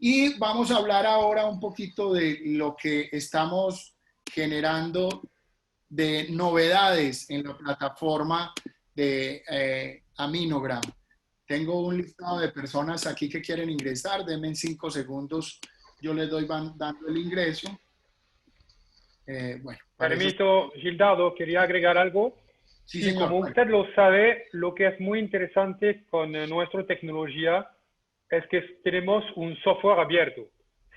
Y vamos a hablar ahora un poquito de lo que estamos generando de novedades en la plataforma de Aminogram. Tengo un listado de personas aquí que quieren ingresar. Denme en 5 segundos. Yo les doy dando el ingreso. Bueno, parece... Permito, Gildardo, quería agregar algo. Sí, Sí, señor. como usted lo sabe, lo que es muy interesante con nuestra tecnología es que tenemos un software abierto.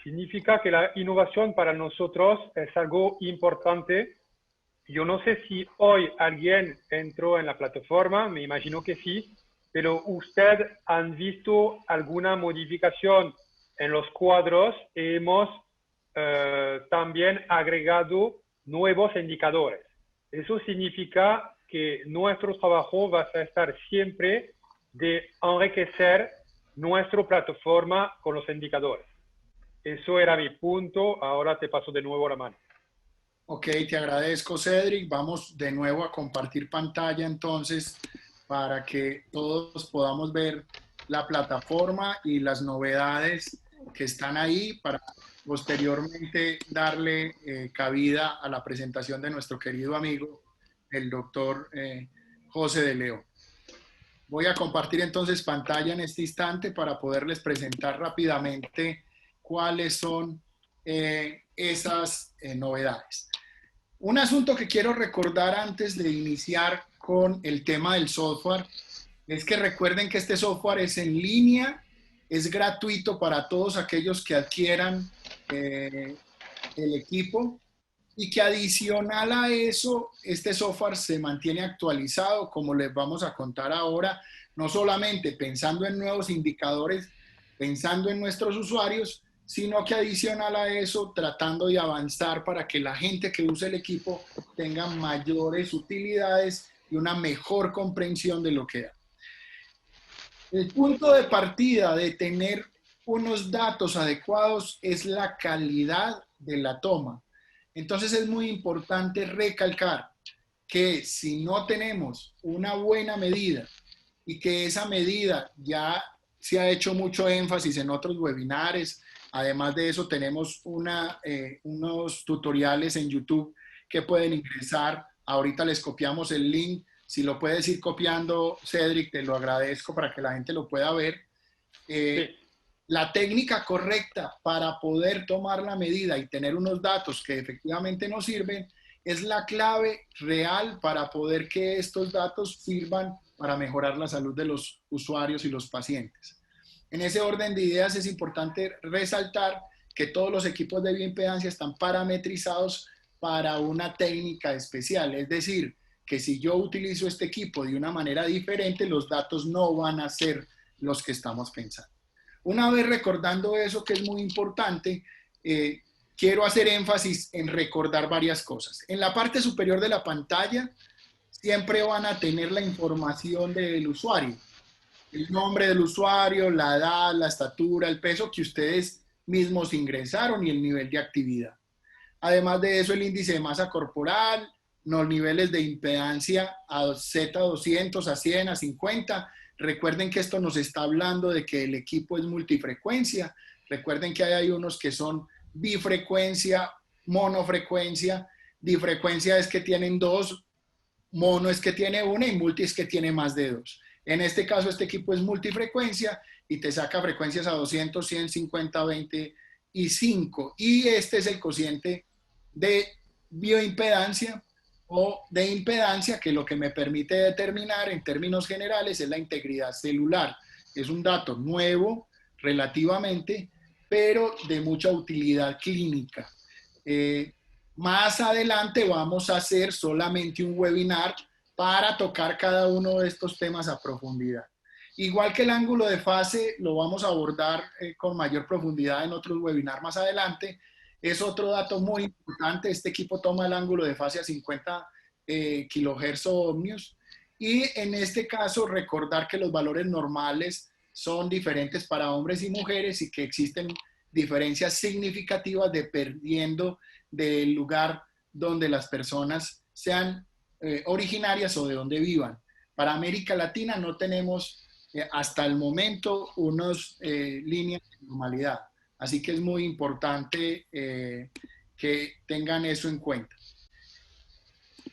Significa que la innovación para nosotros es algo importante. Yo no sé si hoy alguien entró en la plataforma, me imagino que sí, pero usted han visto alguna modificación en los cuadros y hemos también agregado nuevos indicadores. Eso significa que nuestro trabajo va a estar siempre de enriquecer nuestra plataforma con los indicadores. Eso era mi punto, ahora te paso de nuevo la mano. Ok, te agradezco, Cedric. Vamos de nuevo a compartir pantalla entonces para que todos podamos ver la plataforma y las novedades que están ahí para posteriormente darle cabida a la presentación de nuestro querido amigo, el doctor José de Leo. Voy a compartir entonces pantalla en este instante para poderles presentar rápidamente cuáles son esas novedades. Un asunto que quiero recordar antes de iniciar con el tema del software es que recuerden que este software es en línea, es gratuito para todos aquellos que adquieran el equipo y que adicional a eso, este software se mantiene actualizado, como les vamos a contar ahora, no solamente pensando en nuevos indicadores, pensando en nuestros usuarios, sino que adicional a eso, tratando de avanzar para que la gente que use el equipo tenga mayores utilidades y una mejor comprensión de lo que da. El punto de partida de tener unos datos adecuados es la calidad de la toma. Entonces es muy importante recalcar que si no tenemos una buena medida y que esa medida ya se ha hecho mucho énfasis en otros webinares, además de eso tenemos unos tutoriales en YouTube que pueden ingresar. Ahorita les copiamos el link. Si lo puedes ir copiando, Cedric, te lo agradezco para que la gente lo pueda ver. Sí. La técnica correcta para poder tomar la medida y tener unos datos que efectivamente nos sirven es la clave real para poder que estos datos sirvan para mejorar la salud de los usuarios y los pacientes. En ese orden de ideas es importante resaltar que todos los equipos de bioimpedancia están parametrizados para una técnica especial, es decir, que si yo utilizo este equipo de una manera diferente, los datos no van a ser los que estamos pensando. Una vez recordando eso, que es muy importante, quiero hacer énfasis en recordar varias cosas. En la parte superior de la pantalla siempre van a tener la información del usuario, el nombre del usuario, la edad, la estatura, el peso que ustedes mismos ingresaron y el nivel de actividad. Además de eso, el índice de masa corporal, los niveles de impedancia a Z200, a 100, a 50. Recuerden que esto nos está hablando de que el equipo es multifrecuencia. Recuerden que hay unos que son bifrecuencia, monofrecuencia. Difrecuencia es que tienen dos, mono es que tiene una y multi es que tiene más de dos. En este caso, este equipo es multifrecuencia y te saca frecuencias a 200, 100, 50, 20 y 5. Y este es el cociente de bioimpedancia o de impedancia, que lo que me permite determinar en términos generales es la integridad celular. Es un dato nuevo relativamente, pero de mucha utilidad clínica. Más adelante vamos a hacer solamente un webinar para tocar cada uno de estos temas a profundidad. Igual que el ángulo de fase, lo vamos a abordar con mayor profundidad en otros webinars más adelante. Es otro dato muy importante. Este equipo toma el ángulo de fase a 50 kHz ohmios. Y en este caso, recordar que los valores normales son diferentes para hombres y mujeres y que existen diferencias significativas dependiendo del lugar donde las personas sean originarias o de donde vivan. Para América Latina no tenemos hasta el momento unas líneas de normalidad. Así que es muy importante que tengan eso en cuenta.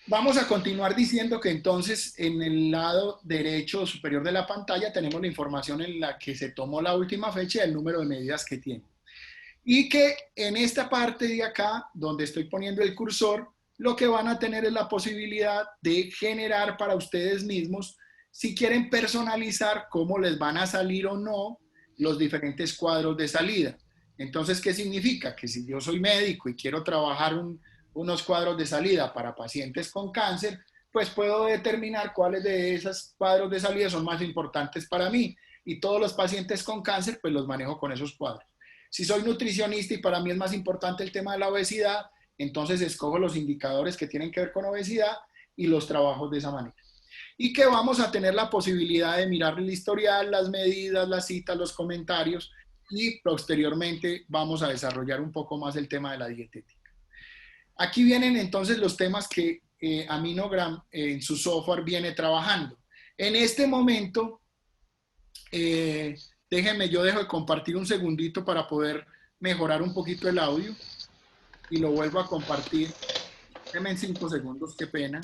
Vamos a continuar diciendo que entonces en el lado derecho superior de la pantalla tenemos la información en la que se tomó la última fecha y el número de medidas que tiene. Y que en esta parte de acá, donde estoy poniendo el cursor, lo que van a tener es la posibilidad de generar para ustedes mismos, si quieren personalizar cómo les van a salir o no los diferentes cuadros de salida. Entonces, ¿qué significa? Que si yo soy médico y quiero trabajar unos cuadros de salida para pacientes con cáncer, pues puedo determinar cuáles de esos cuadros de salida son más importantes para mí. Y todos los pacientes con cáncer, pues los manejo con esos cuadros. Si soy nutricionista y para mí es más importante el tema de la obesidad, entonces escojo los indicadores que tienen que ver con obesidad y los trabajo de esa manera. Y que vamos a tener la posibilidad de mirar el historial, las medidas, las citas, los comentarios y posteriormente vamos a desarrollar un poco más el tema de la dietética. Aquí vienen entonces los temas que Aminogram en su software viene trabajando. En este momento, déjenme, yo dejo de compartir un segundito para poder mejorar un poquito el audio y lo vuelvo a compartir. Déjenme en 5 segundos, qué pena,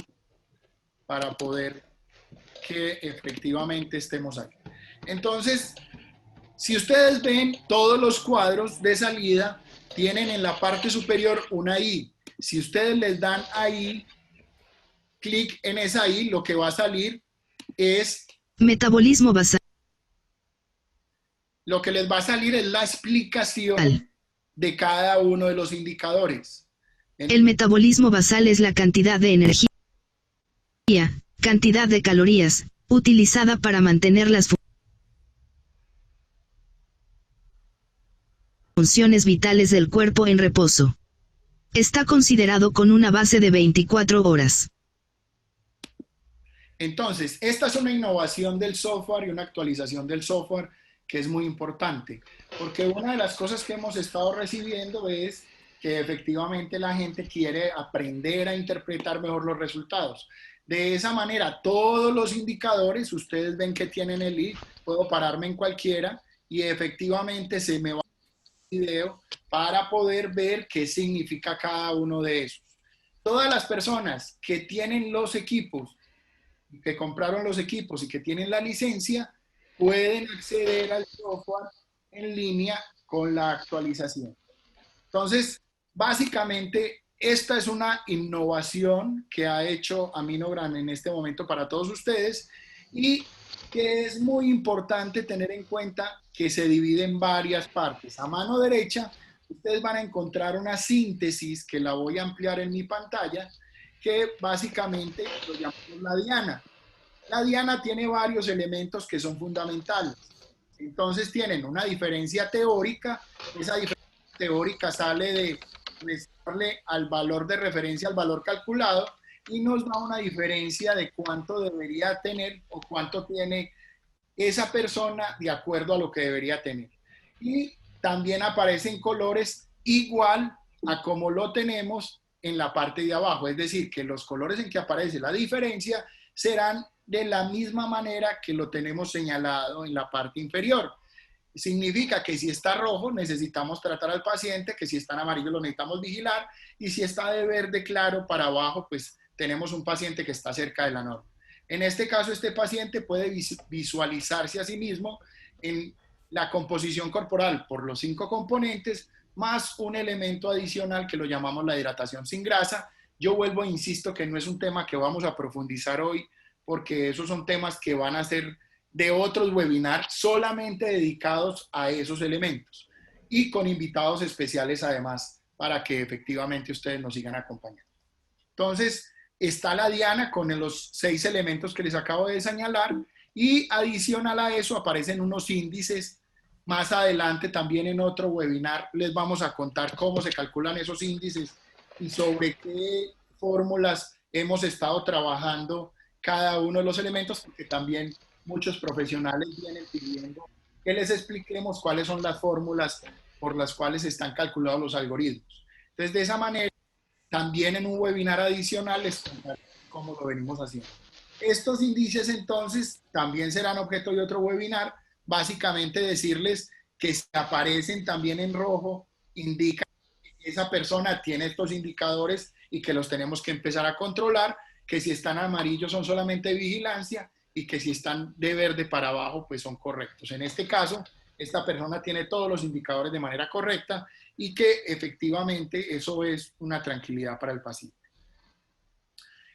para poder que efectivamente estemos ahí. Entonces, si ustedes ven, todos los cuadros de salida tienen en la parte superior una I. Si ustedes les dan ahí, clic en esa I, lo que va a salir es... Metabolismo basal. Lo que les va a salir es la explicación de cada uno de los indicadores. El metabolismo basal es la cantidad de energía, cantidad de calorías, utilizada para mantener las funciones vitales del cuerpo en reposo. Está considerado con una base de 24 horas. Entonces, esta es una innovación del software y una actualización del software que es muy importante, porque una de las cosas que hemos estado recibiendo es que efectivamente la gente quiere aprender a interpretar mejor los resultados. De esa manera, todos los indicadores, ustedes ven que tienen el lead, puedo pararme en cualquiera y efectivamente se me va el video para poder ver qué significa cada uno de esos. Todas las personas que tienen los equipos, que compraron los equipos y que tienen la licencia, pueden acceder al software en línea con la actualización. Entonces, básicamente, esta es una innovación que ha hecho Aminogram en este momento para todos ustedes y que es muy importante tener en cuenta que se divide en varias partes. A mano derecha, ustedes van a encontrar una síntesis que la voy a ampliar en mi pantalla, que básicamente lo llamamos la diana. La diana tiene varios elementos que son fundamentales. Entonces tienen una diferencia teórica. Esa diferencia teórica sale de restarle al valor de referencia, al valor calculado, y nos da una diferencia de cuánto debería tener o cuánto tiene esa persona de acuerdo a lo que debería tener. Y también aparecen colores igual a como lo tenemos en la parte de abajo. Es decir, que los colores en que aparece la diferencia serán de la misma manera que lo tenemos señalado en la parte inferior. Significa que si está rojo necesitamos tratar al paciente, que si está en amarillo lo necesitamos vigilar y si está de verde claro para abajo, pues tenemos un paciente que está cerca de la norma. En este caso, este paciente puede visualizarse a sí mismo en la composición corporal por los 5 componentes, más un elemento adicional que lo llamamos la hidratación sin grasa. Yo vuelvo e insisto que no es un tema que vamos a profundizar hoy, porque esos son temas que van a ser de otros webinars solamente dedicados a esos elementos y con invitados especiales además para que efectivamente ustedes nos sigan acompañando. Entonces, está la diana con los 6 elementos que les acabo de señalar y adicional a eso aparecen unos índices. Más adelante también en otro webinar les vamos a contar cómo se calculan esos índices y sobre qué fórmulas hemos estado trabajando cada uno de los elementos, porque también muchos profesionales vienen pidiendo que les expliquemos cuáles son las fórmulas por las cuales están calculados los algoritmos. Entonces, de esa manera, también en un webinar adicional les contaré cómo lo venimos haciendo. Estos índices, entonces, también serán objeto de otro webinar. Básicamente decirles que si aparecen también en rojo, indican que esa persona tiene estos indicadores y que los tenemos que empezar a controlar, que si están amarillos son solamente vigilancia y que si están de verde para abajo, pues son correctos. En este caso, esta persona tiene todos los indicadores de manera correcta y que efectivamente eso es una tranquilidad para el paciente.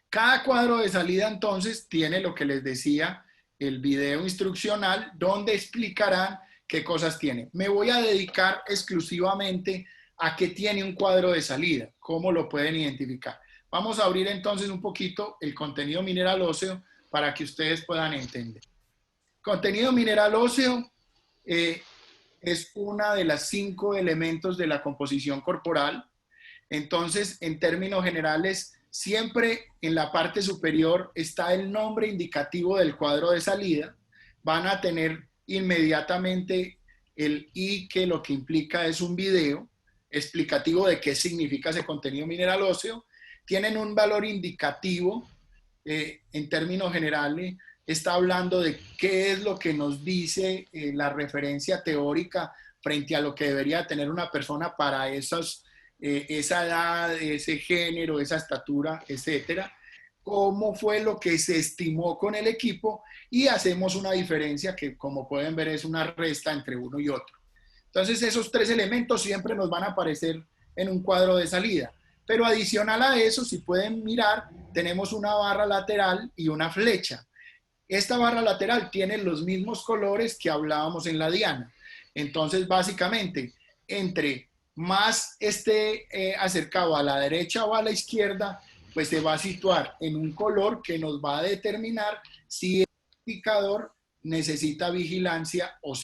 Cada cuadro de salida entonces tiene lo que les decía, el video instruccional donde explicarán qué cosas tiene. Me voy a dedicar exclusivamente a qué tiene un cuadro de salida, cómo lo pueden identificar. Vamos a abrir entonces un poquito el contenido mineral óseo para que ustedes puedan entender. Contenido mineral óseo es una de las 5 elementos de la composición corporal. Entonces, en términos generales, siempre en la parte superior está el nombre indicativo del cuadro de salida. Van a tener inmediatamente el I, que lo que implica es un video explicativo de qué significa ese contenido mineral óseo. Tienen un valor indicativo, en términos generales, está hablando de qué es lo que nos dice la referencia teórica frente a lo que debería tener una persona para esas esa edad, ese género, esa estatura, etcétera, cómo fue lo que se estimó con el equipo y hacemos una diferencia que, como pueden ver, es una resta entre uno y otro. Entonces, esos 3 elementos siempre nos van a aparecer en un cuadro de salida. Pero adicional a eso, si pueden mirar, tenemos una barra lateral y una flecha. Esta barra lateral tiene los mismos colores que hablábamos en la diana. Entonces, básicamente, entre más esté acercado a la derecha o a la izquierda, pues se va a situar en un color que nos va a determinar si el indicador necesita vigilancia o si.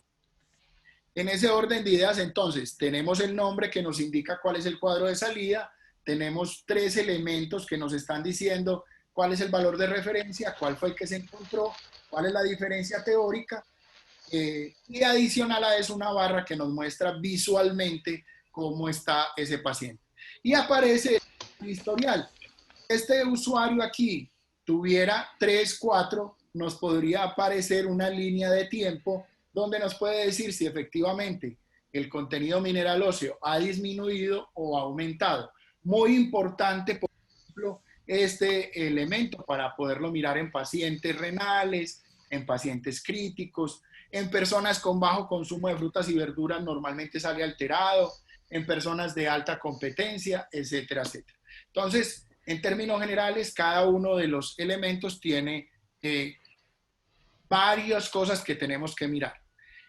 En ese orden de ideas, entonces, tenemos el nombre que nos indica cuál es el cuadro de salida, tenemos 3 elementos que nos están diciendo cuál es el valor de referencia, cuál fue el que se encontró, cuál es la diferencia teórica, y adicional a eso una barra que nos muestra visualmente cómo está ese paciente. Y aparece el historial. Este usuario aquí tuviera 3, 4, nos podría aparecer una línea de tiempo donde nos puede decir si efectivamente el contenido mineral óseo ha disminuido o ha aumentado. Muy importante, por ejemplo, este elemento para poderlo mirar en pacientes renales, en pacientes críticos, en personas con bajo consumo de frutas y verduras normalmente sale alterado, en personas de alta competencia, etcétera, etcétera. Entonces, en términos generales, cada uno de los elementos tiene varias cosas que tenemos que mirar.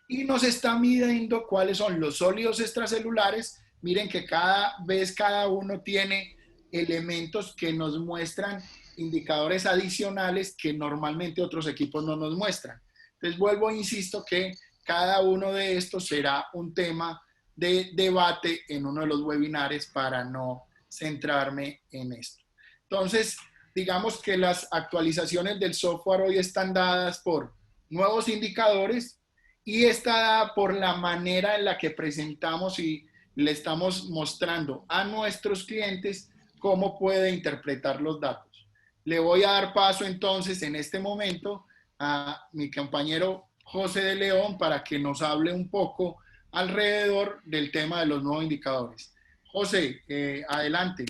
Y nos está midiendo cuáles son los sólidos extracelulares. Miren que cada vez cada uno tiene elementos que nos muestran indicadores adicionales que normalmente otros equipos no nos muestran. Entonces vuelvo e insisto que cada uno de estos será un tema de debate en uno de los webinares para no centrarme en esto. Entonces, digamos que las actualizaciones del software hoy están dadas por nuevos indicadores y está dada por la manera en la que presentamos y le estamos mostrando a nuestros clientes cómo puede interpretar los datos. Le voy a dar paso entonces en este momento a mi compañero José de León para que nos hable un poco alrededor del tema de los nuevos indicadores. José, adelante.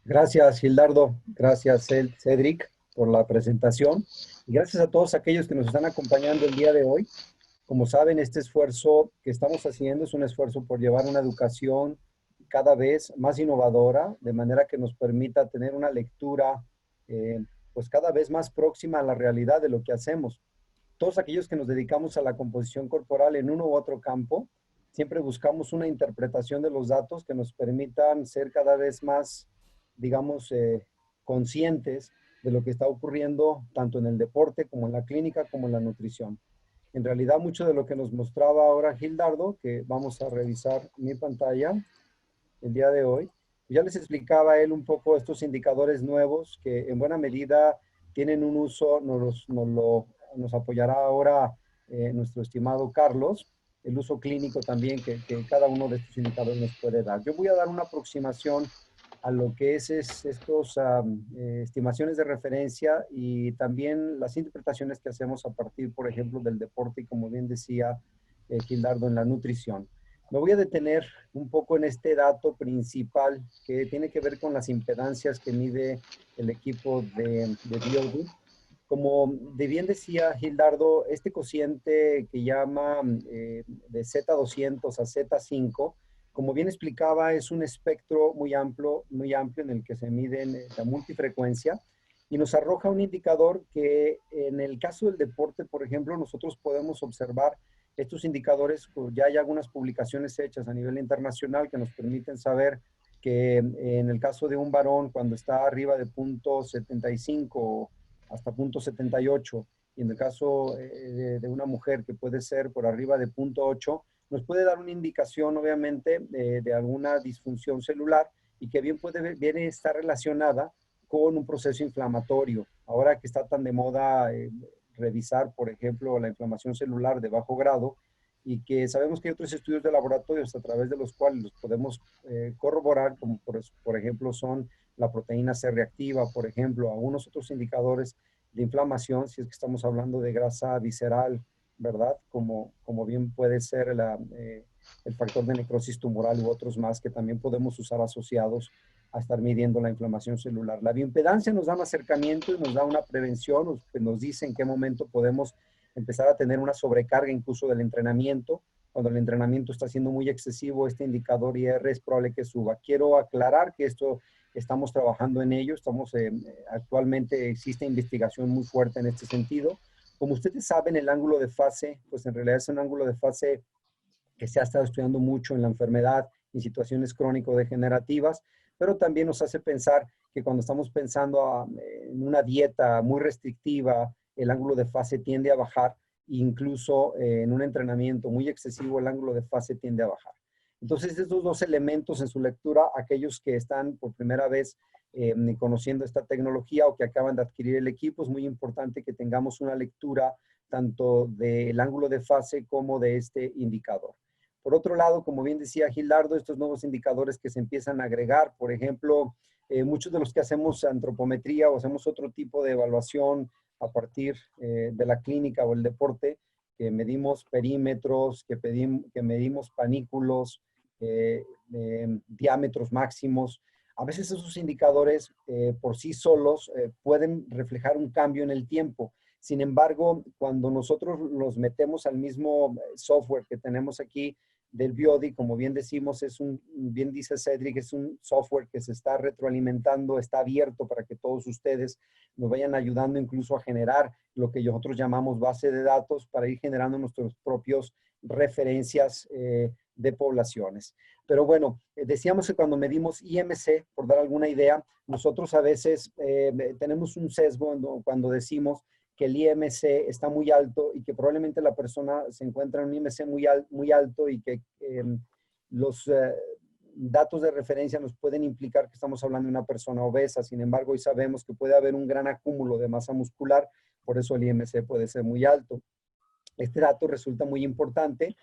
Gracias, Gildardo. Gracias, Cedric, por la presentación. Y gracias a todos aquellos que nos están acompañando el día de hoy. Como saben, este esfuerzo que estamos haciendo es un esfuerzo por llevar una educación cada vez más innovadora, de manera que nos permita tener una lectura pues cada vez más próxima a la realidad de lo que hacemos. Todos aquellos que nos dedicamos a la composición corporal en uno u otro campo, siempre buscamos una interpretación de los datos que nos permitan ser cada vez más, digamos, conscientes de lo que está ocurriendo tanto en el deporte como en la clínica como en la nutrición. En realidad, mucho de lo que nos mostraba ahora Gildardo, que vamos a revisar mi pantalla el día de hoy, ya les explicaba él un poco estos indicadores nuevos que en buena medida tienen un uso, nos apoyará ahora nuestro estimado Carlos, el uso clínico también que cada uno de estos indicadores nos puede dar. Yo voy a dar una aproximación a lo que es estos estimaciones de referencia y también las interpretaciones que hacemos a partir, por ejemplo, del deporte y como bien decía Gildardo, en la nutrición. Me voy a detener un poco en este dato principal que tiene que ver con las impedancias que mide el equipo de BioD. Como de bien decía Gildardo, este cociente que llama de Z200 a Z5, como bien explicaba, es un espectro muy amplio en el que se miden la multifrecuencia y nos arroja un indicador que en el caso del deporte, por ejemplo, nosotros podemos observar estos indicadores. Ya hay algunas publicaciones hechas a nivel internacional que nos permiten saber que en el caso de un varón, cuando está arriba de punto 75 hasta punto 78, y en el caso de una mujer que puede ser por arriba de punto 8, nos puede dar una indicación, obviamente, de alguna disfunción celular y que viene estar relacionada con un proceso inflamatorio. Ahora que está tan de moda revisar, por ejemplo, la inflamación celular de bajo grado, y que sabemos que hay otros estudios de laboratorios a través de los cuales los podemos corroborar, como por ejemplo son la proteína C reactiva, por ejemplo, algunos otros indicadores de inflamación, si es que estamos hablando de grasa visceral, ¿verdad? Como bien puede ser el factor de necrosis tumoral u otros más que también podemos usar asociados a estar midiendo la inflamación celular. La bioimpedancia nos da un acercamiento y nos da una prevención, nos dice en qué momento podemos empezar a tener una sobrecarga incluso del entrenamiento. Cuando el entrenamiento está siendo muy excesivo, este indicador IR es probable que suba. Quiero aclarar que esto estamos trabajando en ello, actualmente existe investigación muy fuerte en este sentido. Como ustedes saben, el ángulo de fase, pues en realidad es un ángulo de fase que se ha estado estudiando mucho en la enfermedad, en situaciones crónico-degenerativas, pero también nos hace pensar que cuando estamos pensando en una dieta muy restrictiva, el ángulo de fase tiende a bajar, incluso en un entrenamiento muy excesivo, el ángulo de fase tiende a bajar. Entonces, estos dos elementos en su lectura, aquellos que están por primera vez conociendo esta tecnología o que acaban de adquirir el equipo, es muy importante que tengamos una lectura tanto del ángulo de fase como de este indicador. Por otro lado, como bien decía Gildardo, estos nuevos indicadores que se empiezan a agregar, por ejemplo, muchos de los que hacemos antropometría o hacemos otro tipo de evaluación a partir de la clínica o el deporte, que medimos perímetros, que medimos panículos, diámetros máximos. A veces esos indicadores por sí solos pueden reflejar un cambio en el tiempo. Sin embargo, cuando nosotros los metemos al mismo software que tenemos aquí del BioD, como bien decimos, bien dice Cedric, es un software que se está retroalimentando, está abierto para que todos ustedes nos vayan ayudando incluso a generar lo que nosotros llamamos base de datos para ir generando nuestros propios referencias de poblaciones. Pero bueno, decíamos que cuando medimos IMC, por dar alguna idea, nosotros a veces tenemos un sesgo cuando decimos que el IMC está muy alto y que probablemente la persona se encuentra en un IMC muy alto y que los datos de referencia nos pueden implicar que estamos hablando de una persona obesa. Sin embargo, hoy sabemos que puede haber un gran acúmulo de masa muscular, por eso el IMC puede ser muy alto. Este dato resulta muy importante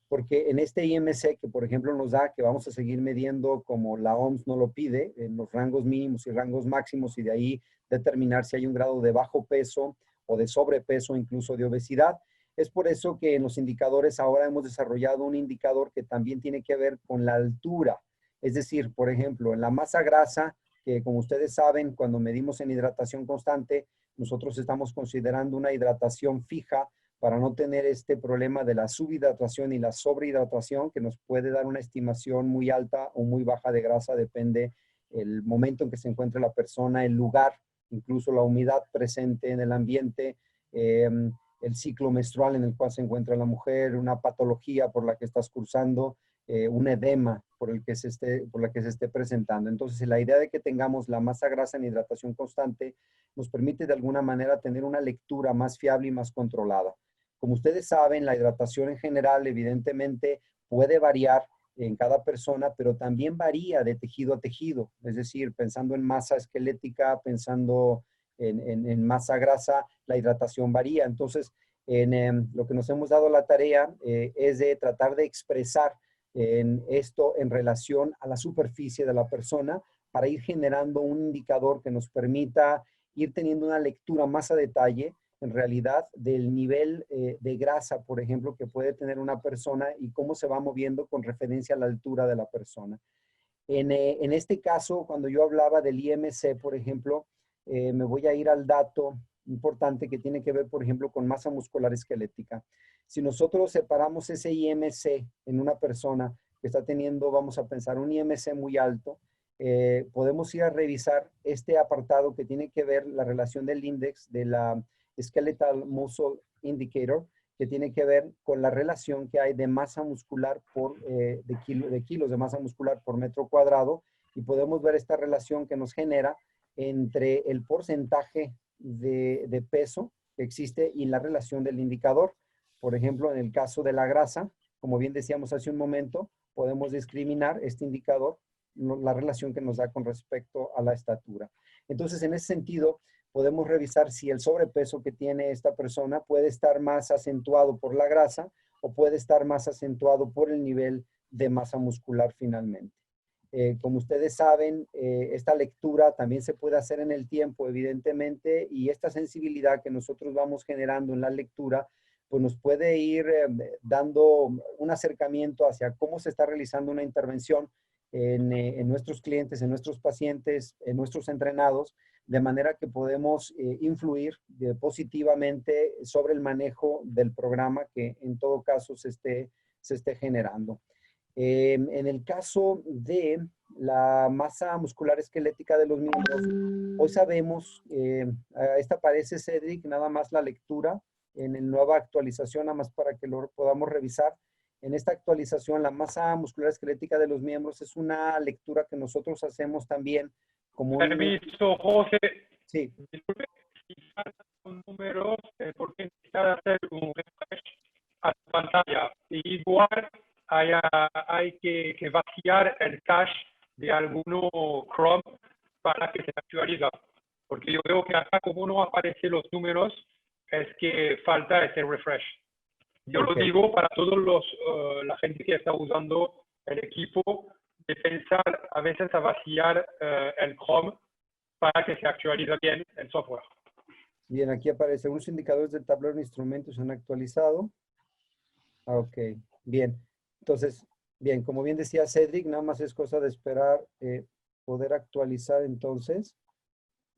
porque en este IMC que, por ejemplo, nos da que vamos a seguir midiendo como la OMS nos lo pide, en los rangos mínimos y rangos máximos, y de ahí determinar si hay un grado de bajo peso o de sobrepeso, incluso de obesidad. Es por eso que en los indicadores ahora hemos desarrollado un indicador que también tiene que ver con la altura. Es decir, por ejemplo, en la masa grasa, que como ustedes saben, cuando medimos en hidratación constante, nosotros estamos considerando una hidratación fija para no tener este problema de la subhidratación y la sobrehidratación, que nos puede dar una estimación muy alta o muy baja de grasa, depende el momento en que se encuentre la persona, el lugar, incluso la humedad presente en el ambiente, el ciclo menstrual en el cual se encuentra la mujer, una patología por la que estás cursando, un edema por la que se esté presentando. Entonces, la idea de que tengamos la masa grasa en hidratación constante nos permite de alguna manera tener una lectura más fiable y más controlada. Como ustedes saben, la hidratación en general evidentemente puede variar en cada persona, pero también varía de tejido a tejido. Es decir, pensando en masa esquelética, pensando en masa grasa, la hidratación varía. Entonces, lo que nos hemos dado la tarea es de tratar de expresar en esto en relación a la superficie de la persona para ir generando un indicador que nos permita ir teniendo una lectura más a detalle en realidad del nivel de grasa, por ejemplo, que puede tener una persona y cómo se va moviendo con referencia a la altura de la persona. En este caso, cuando yo hablaba del IMC, por ejemplo, me voy a ir al dato importante que tiene que ver, por ejemplo, con masa muscular esquelética. Si nosotros separamos ese IMC en una persona que está teniendo, vamos a pensar, un IMC muy alto, podemos ir a revisar este apartado que tiene que ver la relación del índice de la Skeletal Muscle Indicator, que tiene que ver con la relación que hay de masa muscular de kilos de masa muscular por metro cuadrado, y podemos ver esta relación que nos genera entre el porcentaje de peso que existe y la relación del indicador. Por ejemplo, en el caso de la grasa, como bien decíamos hace un momento, podemos discriminar este indicador, la relación que nos da con respecto a la estatura. Entonces, en ese sentido, podemos revisar si el sobrepeso que tiene esta persona puede estar más acentuado por la grasa o puede estar más acentuado por el nivel de masa muscular finalmente. Como ustedes saben, esta lectura también se puede hacer en el tiempo, evidentemente, y esta sensibilidad que nosotros vamos generando en la lectura, pues nos puede ir dando un acercamiento hacia cómo se está realizando una intervención en nuestros clientes, en nuestros pacientes, en nuestros entrenados, de manera que podemos influir positivamente sobre el manejo del programa que en todo caso se esté generando. En el caso de la masa muscular esquelética de los miembros, hoy sabemos, esta aparece, Cedric, nada más la lectura en la nueva actualización, nada más para que lo podamos revisar. En esta actualización, la masa muscular esquelética de los miembros es una lectura que nosotros hacemos también como Permiso, José. Sí. Disculpe, con números, porque necesita hacer un refresh a la pantalla. Igual hay que vaciar el cache de alguno Chrome para que se actualice. Porque yo veo que acá, como no aparecen los números, es que falta ese refresh. Yo lo digo para todos la gente que está usando el equipo, de pensar a veces a vaciar el Chrome para que se actualice bien el software. Bien, aquí aparecen unos indicadores del tablero de instrumentos se han actualizado. Ok, bien. Entonces, bien, como bien decía Cedric, nada más es cosa de esperar poder actualizar entonces.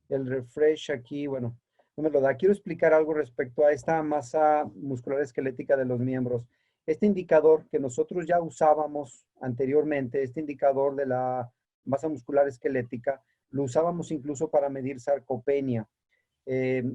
El refresh aquí, bueno, no me lo da. Quiero explicar algo respecto a esta masa muscular esquelética de los miembros. Este indicador que nosotros ya usábamos anteriormente, este indicador de la masa muscular esquelética, lo usábamos incluso para medir sarcopenia.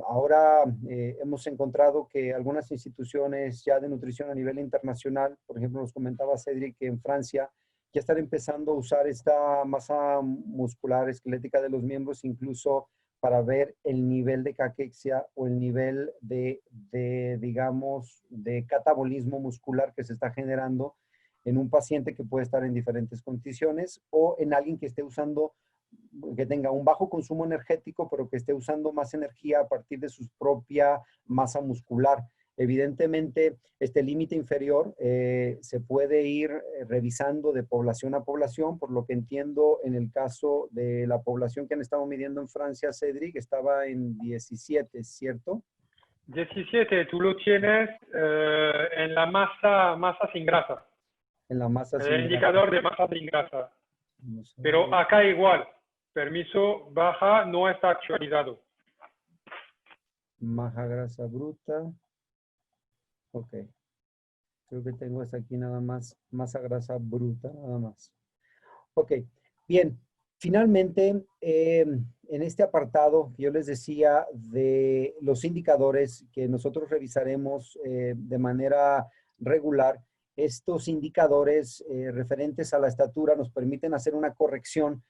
Ahora hemos encontrado que algunas instituciones ya de nutrición a nivel internacional, por ejemplo, nos comentaba Cedric que en Francia ya están empezando a usar esta masa muscular esquelética de los miembros incluso para ver el nivel de caquexia o el nivel digamos, de catabolismo muscular que se está generando en un paciente que puede estar en diferentes condiciones o en alguien que esté usando, que tenga un bajo consumo energético, pero que esté usando más energía a partir de su propia masa muscular. Evidentemente, este límite inferior se puede ir revisando de población a población, por lo que entiendo en el caso de la población que han estado midiendo en Francia, Cedric, estaba en 17, ¿cierto? 17, tú lo tienes en la masa sin grasa. En la masa sin grasa. El indicador de masa sin grasa. Pero acá igual, permiso baja no está actualizado. Masa grasa bruta. Ok. Creo que tengo hasta aquí nada más, masa grasa bruta, nada más. Ok, bien. Finalmente, en este apartado, yo les decía de los indicadores que nosotros revisaremos de manera regular, estos indicadores referentes a la estatura nos permiten hacer una corrección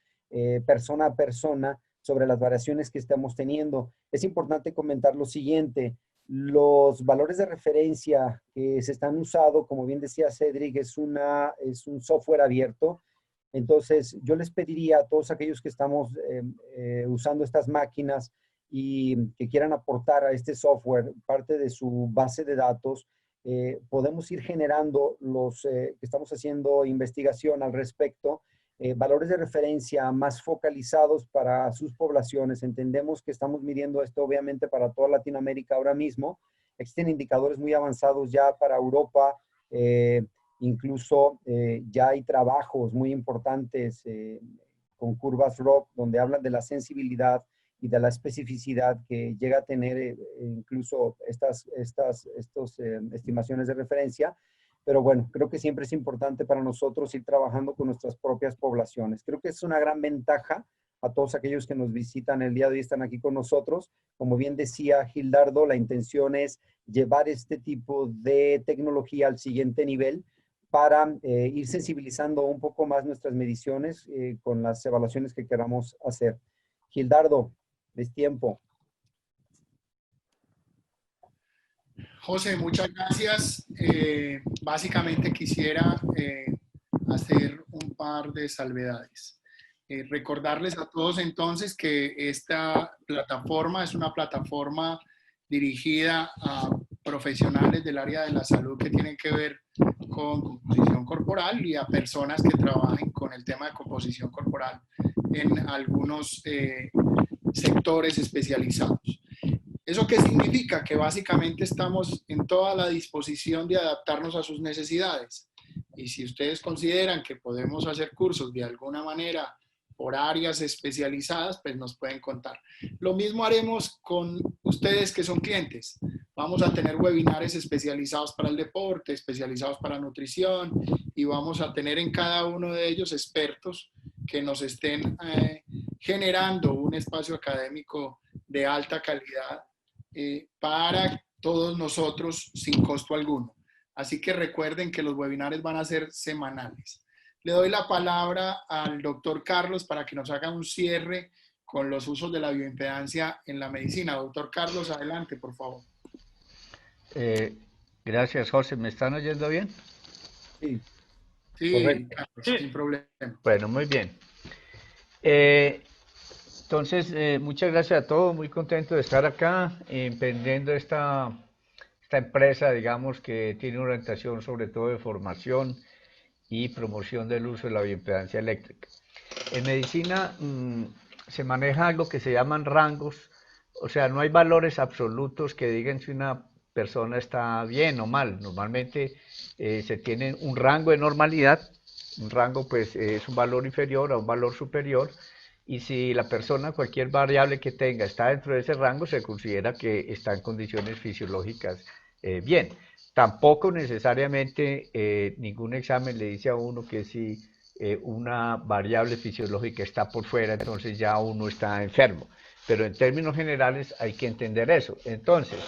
persona a persona sobre las variaciones que estamos teniendo. Es importante comentar lo siguiente. Los valores de referencia que se están usando, como bien decía Cedric, es un software abierto. Entonces, yo les pediría a todos aquellos que estamos usando estas máquinas y que quieran aportar a este software parte de su base de datos, podemos ir generando que estamos haciendo investigación al respecto, valores de referencia más focalizados para sus poblaciones. Entendemos que estamos midiendo esto obviamente para toda Latinoamérica ahora mismo. Existen indicadores muy avanzados ya para Europa, incluso ya hay trabajos muy importantes con curvas ROC donde hablan de la sensibilidad y de la especificidad que llega a tener incluso estas estimaciones de referencia. Pero bueno, creo que siempre es importante para nosotros ir trabajando con nuestras propias poblaciones. Creo que es una gran ventaja a todos aquellos que nos visitan el día de hoy, están aquí con nosotros. Como bien decía Gildardo, la intención es llevar este tipo de tecnología al siguiente nivel para ir sensibilizando un poco más nuestras mediciones con las evaluaciones que queramos hacer. Gildardo, es tiempo. José, muchas gracias. Básicamente quisiera hacer un par de salvedades. Recordarles a todos entonces que esta plataforma es una plataforma dirigida a profesionales del área de la salud que tienen que ver con composición corporal y a personas que trabajen con el tema de composición corporal en algunos sectores especializados. ¿Eso qué significa? Que básicamente estamos en toda la disposición de adaptarnos a sus necesidades. Y si ustedes consideran que podemos hacer cursos de alguna manera por áreas especializadas, pues nos pueden contar. Lo mismo haremos con ustedes que son clientes. Vamos a tener webinares especializados para el deporte, especializados para nutrición, y vamos a tener en cada uno de ellos expertos que nos estén generando un espacio académico de alta calidad para todos nosotros sin costo alguno. Así que recuerden que los webinares van a ser semanales. Le doy la palabra al doctor Carlos para que nos haga un cierre con los usos de la bioimpedancia en la medicina. Doctor Carlos, adelante, por favor. Gracias, José. ¿Me están oyendo bien? Sí. Sí, Carlos, sin problema. Bueno, muy bien. Entonces, muchas gracias a todos. Muy contento de estar acá emprendiendo esta empresa, digamos, que tiene una orientación sobre todo de formación y promoción del uso de la bioimpedancia eléctrica. En medicina se maneja algo que se llaman rangos, o sea, no hay valores absolutos que digan si una persona está bien o mal. Normalmente se tiene un rango de normalidad, un rango pues es un valor inferior a un valor superior, y si la persona, cualquier variable que tenga, está dentro de ese rango, se considera que está en condiciones fisiológicas bien. Tampoco necesariamente ningún examen le dice a uno que si una variable fisiológica está por fuera, entonces ya uno está enfermo. Pero en términos generales hay que entender eso. Entonces,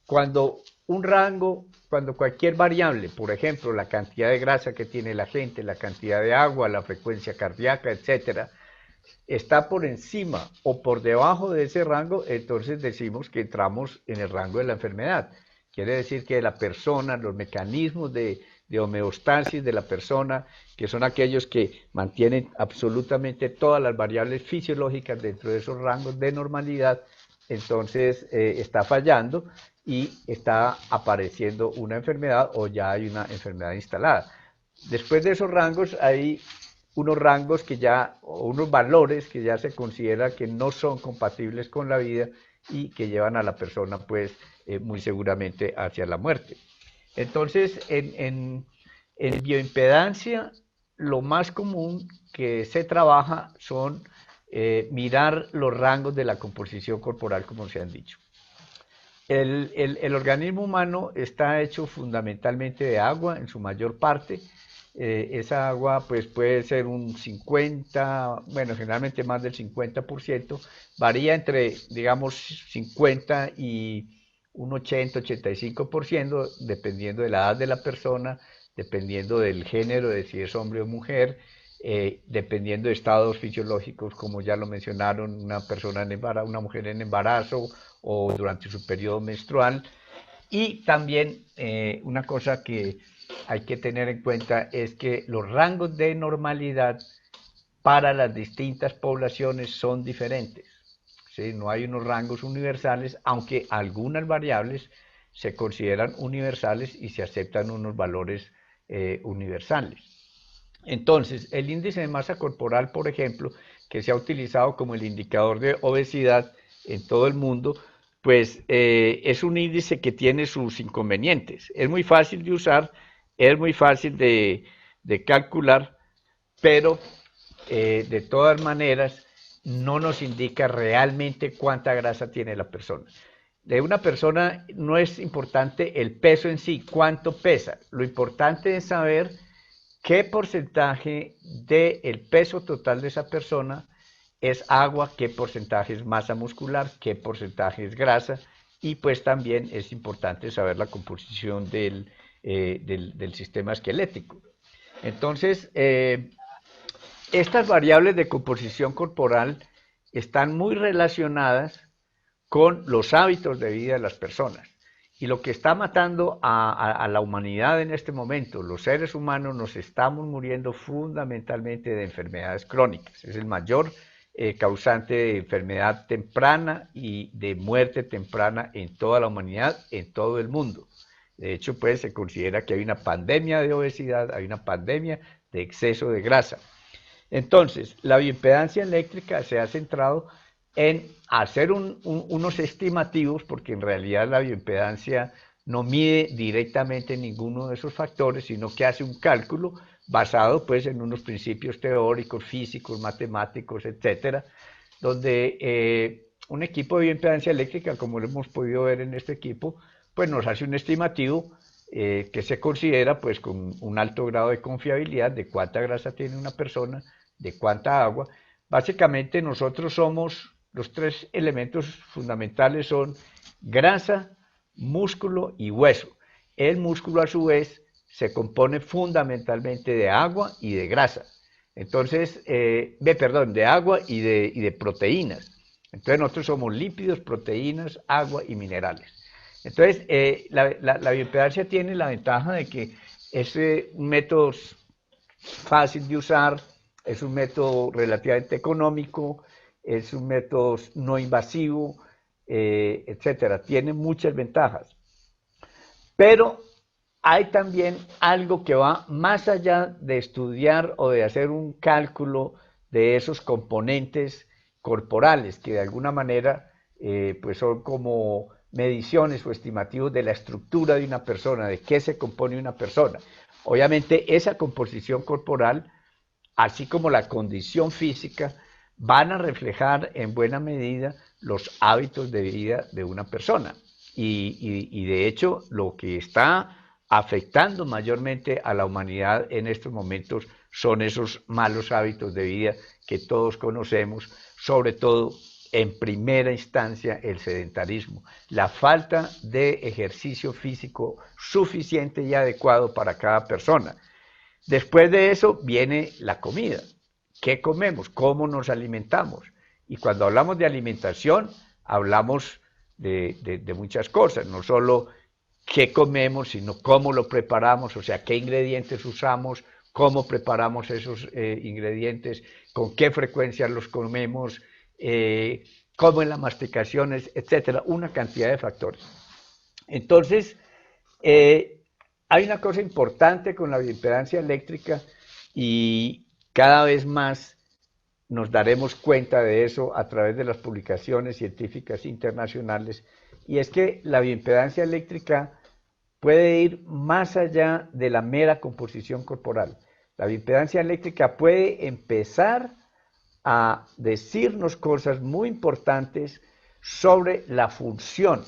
cuando un rango, cuando cualquier variable, por ejemplo, la cantidad de grasa que tiene la gente, la cantidad de agua, la frecuencia cardíaca, etcétera, está por encima o por debajo de ese rango, entonces decimos que entramos en el rango de la enfermedad. Quiere decir que la persona, los mecanismos de homeostasis de la persona, que son aquellos que mantienen absolutamente todas las variables fisiológicas dentro de esos rangos de normalidad, entonces está fallando y está apareciendo una enfermedad o ya hay una enfermedad instalada. Después de esos rangos hay unos rangos que ya, o unos valores que ya se considera que no son compatibles con la vida y que llevan a la persona pues muy seguramente hacia la muerte. Entonces en bioimpedancia lo más común que se trabaja son mirar los rangos de la composición corporal, como se han dicho. El organismo humano está hecho fundamentalmente de agua en su mayor parte. Esa agua pues puede ser un 50, bueno, generalmente más del 50%, varía entre, digamos, 50 y un 80-85%, dependiendo de la edad de la persona, dependiendo del género, de si es hombre o mujer, dependiendo de estados fisiológicos, como ya lo mencionaron, una persona en embarazo, una mujer en embarazo o durante su periodo menstrual. Y también una cosa que hay que tener en cuenta es que los rangos de normalidad para las distintas poblaciones son diferentes. ¿Sí? No hay unos rangos universales, aunque algunas variables se consideran universales y se aceptan unos valores universales. Entonces, el índice de masa corporal, por ejemplo, que se ha utilizado como el indicador de obesidad en todo el mundo, pues es un índice que tiene sus inconvenientes. Es muy fácil de usar, es muy fácil de calcular, pero de todas maneras no nos indica realmente cuánta grasa tiene la persona. De una persona no es importante el peso en sí, cuánto pesa. Lo importante es saber qué porcentaje del peso total de esa persona es agua, qué porcentaje es masa muscular, qué porcentaje es grasa, y pues también es importante saber la composición del sistema esquelético. Entonces, estas variables de composición corporal están muy relacionadas con los hábitos de vida de las personas. Y lo que está matando a la humanidad en este momento, los seres humanos nos estamos muriendo fundamentalmente de enfermedades crónicas. Es el mayor causante de enfermedad temprana y de muerte temprana en toda la humanidad, en todo el mundo. De hecho, pues se considera que hay una pandemia de obesidad, hay una pandemia de exceso de grasa. Entonces, la bioimpedancia eléctrica se ha centrado en hacer unos estimativos, porque en realidad la bioimpedancia no mide directamente ninguno de esos factores, sino que hace un cálculo basado pues en unos principios teóricos, físicos, matemáticos, etcétera, donde un equipo de bioimpedancia eléctrica, como lo hemos podido ver en este equipo, pues nos hace un estimativo que se considera pues con un alto grado de confiabilidad de cuánta grasa tiene una persona, de cuánta agua. Básicamente nosotros somos, los tres elementos fundamentales son grasa, músculo y hueso. El músculo a su vez se compone fundamentalmente de agua y de grasa. Entonces, de agua y de proteínas. Entonces nosotros somos lípidos, proteínas, agua y minerales. Entonces, la bioimpedancia tiene la ventaja de que es un método fácil de usar, es un método relativamente económico, es un método no invasivo, etcétera. Tiene muchas ventajas. Pero hay también algo que va más allá de estudiar o de hacer un cálculo de esos componentes corporales, que de alguna manera pues son como mediciones o estimativos de la estructura de una persona, de qué se compone una persona. Obviamente esa composición corporal, así como la condición física, van a reflejar en buena medida los hábitos de vida de una persona. Y de hecho lo que está afectando mayormente a la humanidad en estos momentos son esos malos hábitos de vida que todos conocemos, sobre todo en primera instancia el sedentarismo, la falta de ejercicio físico suficiente y adecuado para cada persona. Después de eso viene la comida. ¿Qué comemos? ¿Cómo nos alimentamos? Y cuando hablamos de alimentación, hablamos de muchas cosas, no solo qué comemos, sino cómo lo preparamos, o sea, qué ingredientes usamos, cómo preparamos esos ingredientes, con qué frecuencia los comemos, cómo en las masticaciones, etcétera, una cantidad de factores. Entonces, hay una cosa importante con la bioimpedancia eléctrica y cada vez más nos daremos cuenta de eso a través de las publicaciones científicas internacionales, y es que la bioimpedancia eléctrica puede ir más allá de la mera composición corporal. La bioimpedancia eléctrica puede empezar a decirnos cosas muy importantes sobre la función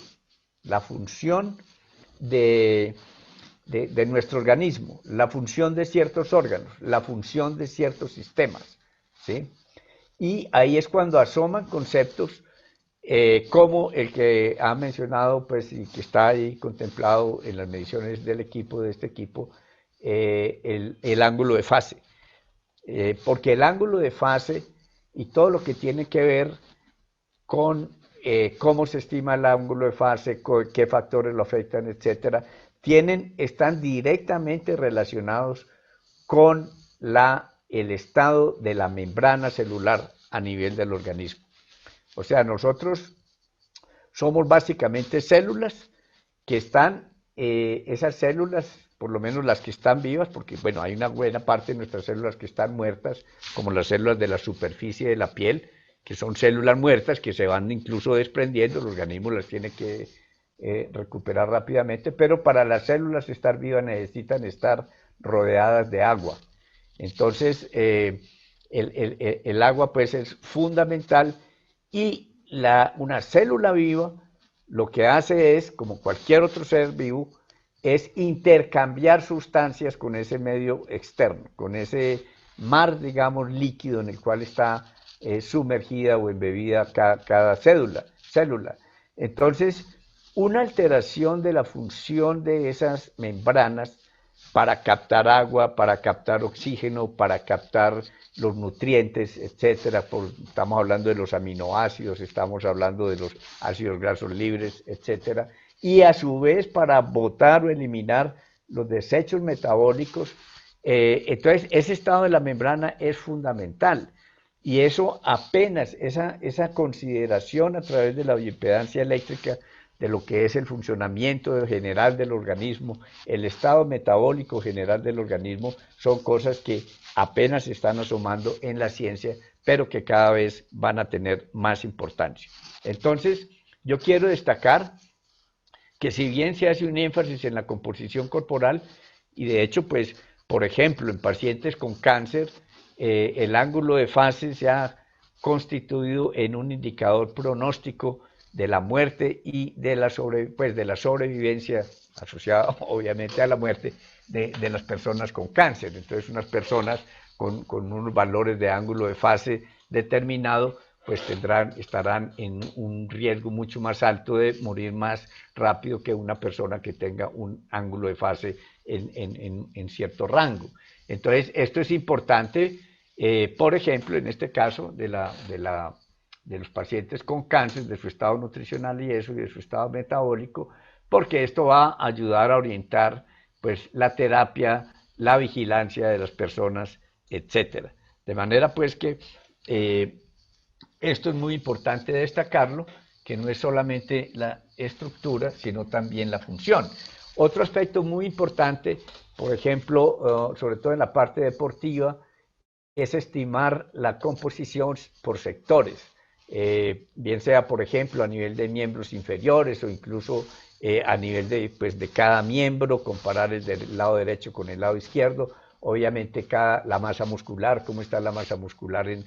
de nuestro organismo, la función de ciertos órganos, la función de ciertos sistemas, ¿sí? Y ahí es cuando asoman conceptos como el que ha mencionado, pues, y que está ahí contemplado en las mediciones del equipo, de este equipo, el ángulo de fase. Porque el ángulo de fase y todo lo que tiene que ver con cómo se estima el ángulo de fase, qué factores lo afectan, etcétera, están directamente relacionados con el estado de la membrana celular a nivel del organismo. O sea, nosotros somos básicamente células que están, esas células por lo menos las que están vivas, porque bueno, hay una buena parte de nuestras células que están muertas, como las células de la superficie de la piel, que son células muertas que se van incluso desprendiendo, el organismo las tiene que recuperar rápidamente, pero para las células estar vivas necesitan estar rodeadas de agua. Entonces, el agua pues es fundamental y una célula viva lo que hace es, como cualquier otro ser vivo, es intercambiar sustancias con ese medio externo, con ese mar, digamos, líquido en el cual está sumergida o embebida cada célula. Entonces, una alteración de la función de esas membranas para captar agua, para captar oxígeno, para captar los nutrientes, etcétera. Estamos hablando de los aminoácidos, estamos hablando de los ácidos grasos libres, etcétera. Y a su vez para botar o eliminar los desechos metabólicos. Entonces, ese estado de la membrana es fundamental. Y eso apenas, esa consideración a través de la bioimpedancia eléctrica de lo que es el funcionamiento general del organismo, el estado metabólico general del organismo, son cosas que apenas se están asomando en la ciencia, pero que cada vez van a tener más importancia. Entonces, yo quiero destacar que si bien se hace un énfasis en la composición corporal, y de hecho, pues, por ejemplo, en pacientes con cáncer, el ángulo de fase se ha constituido en un indicador pronóstico de la muerte y de la sobrevivencia asociada obviamente a la muerte de las personas con cáncer. Entonces unas personas con unos valores de ángulo de fase determinado pues estarán en un riesgo mucho más alto de morir más rápido que una persona que tenga un ángulo de fase en cierto rango. Entonces esto es importante, por ejemplo, en este caso de los pacientes con cáncer, de su estado nutricional y de su estado metabólico, porque esto va a ayudar a orientar pues la terapia, la vigilancia de las personas, etcétera. De manera pues que esto es muy importante destacarlo, que no es solamente la estructura, sino también la función. Otro aspecto muy importante, por ejemplo, sobre todo en la parte deportiva, es estimar la composición por sectores. Bien sea, por ejemplo, a nivel de miembros inferiores o incluso a nivel de cada miembro, comparar el del lado derecho con el lado izquierdo. Obviamente la masa muscular, cómo está la masa muscular en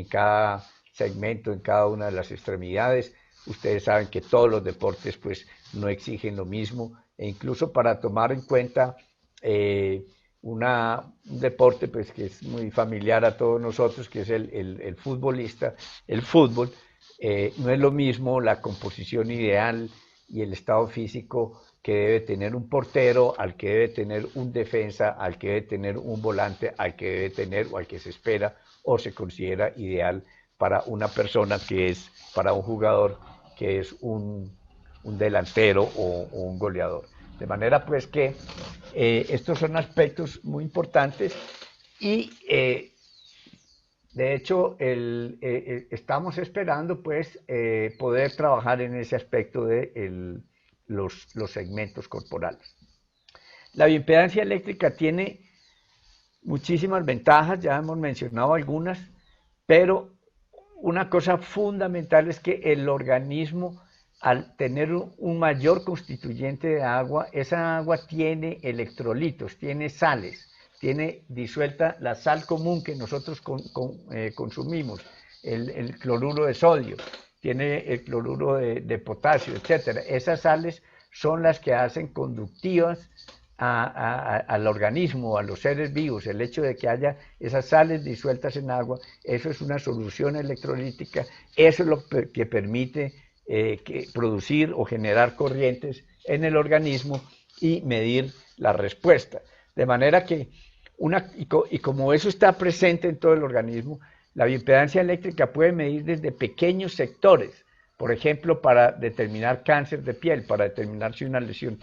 cada segmento, en cada una de las extremidades. Ustedes saben que todos los deportes pues no exigen lo mismo, e incluso para tomar en cuenta un deporte pues, que es muy familiar a todos nosotros, que es el futbolista. El fútbol no es lo mismo la composición ideal y el estado físico que debe tener un portero, al que debe tener un defensa, al que debe tener un volante, al que debe tener o al que se espera o se considera ideal para una persona que es, para un jugador que es un delantero o un goleador. De manera pues que estos son aspectos muy importantes y de hecho estamos esperando pues poder trabajar en ese aspecto de los segmentos corporales. La bioimpedancia eléctrica tiene muchísimas ventajas, ya hemos mencionado algunas, pero una cosa fundamental es que el organismo, al tener un mayor constituyente de agua, esa agua tiene electrolitos, tiene sales, tiene disuelta la sal común que nosotros consumimos, el cloruro de sodio, tiene el cloruro de potasio, etc. Esas sales son las que hacen conductivas al organismo, a los seres vivos. El hecho de que haya esas sales disueltas en agua, eso es una solución electrolítica, eso es lo que permite producir o generar corrientes en el organismo y medir la respuesta. De manera que, y como eso está presente en todo el organismo, la bioimpedancia eléctrica puede medir desde pequeños sectores. Por ejemplo, para determinar cáncer de piel, para determinar si una lesión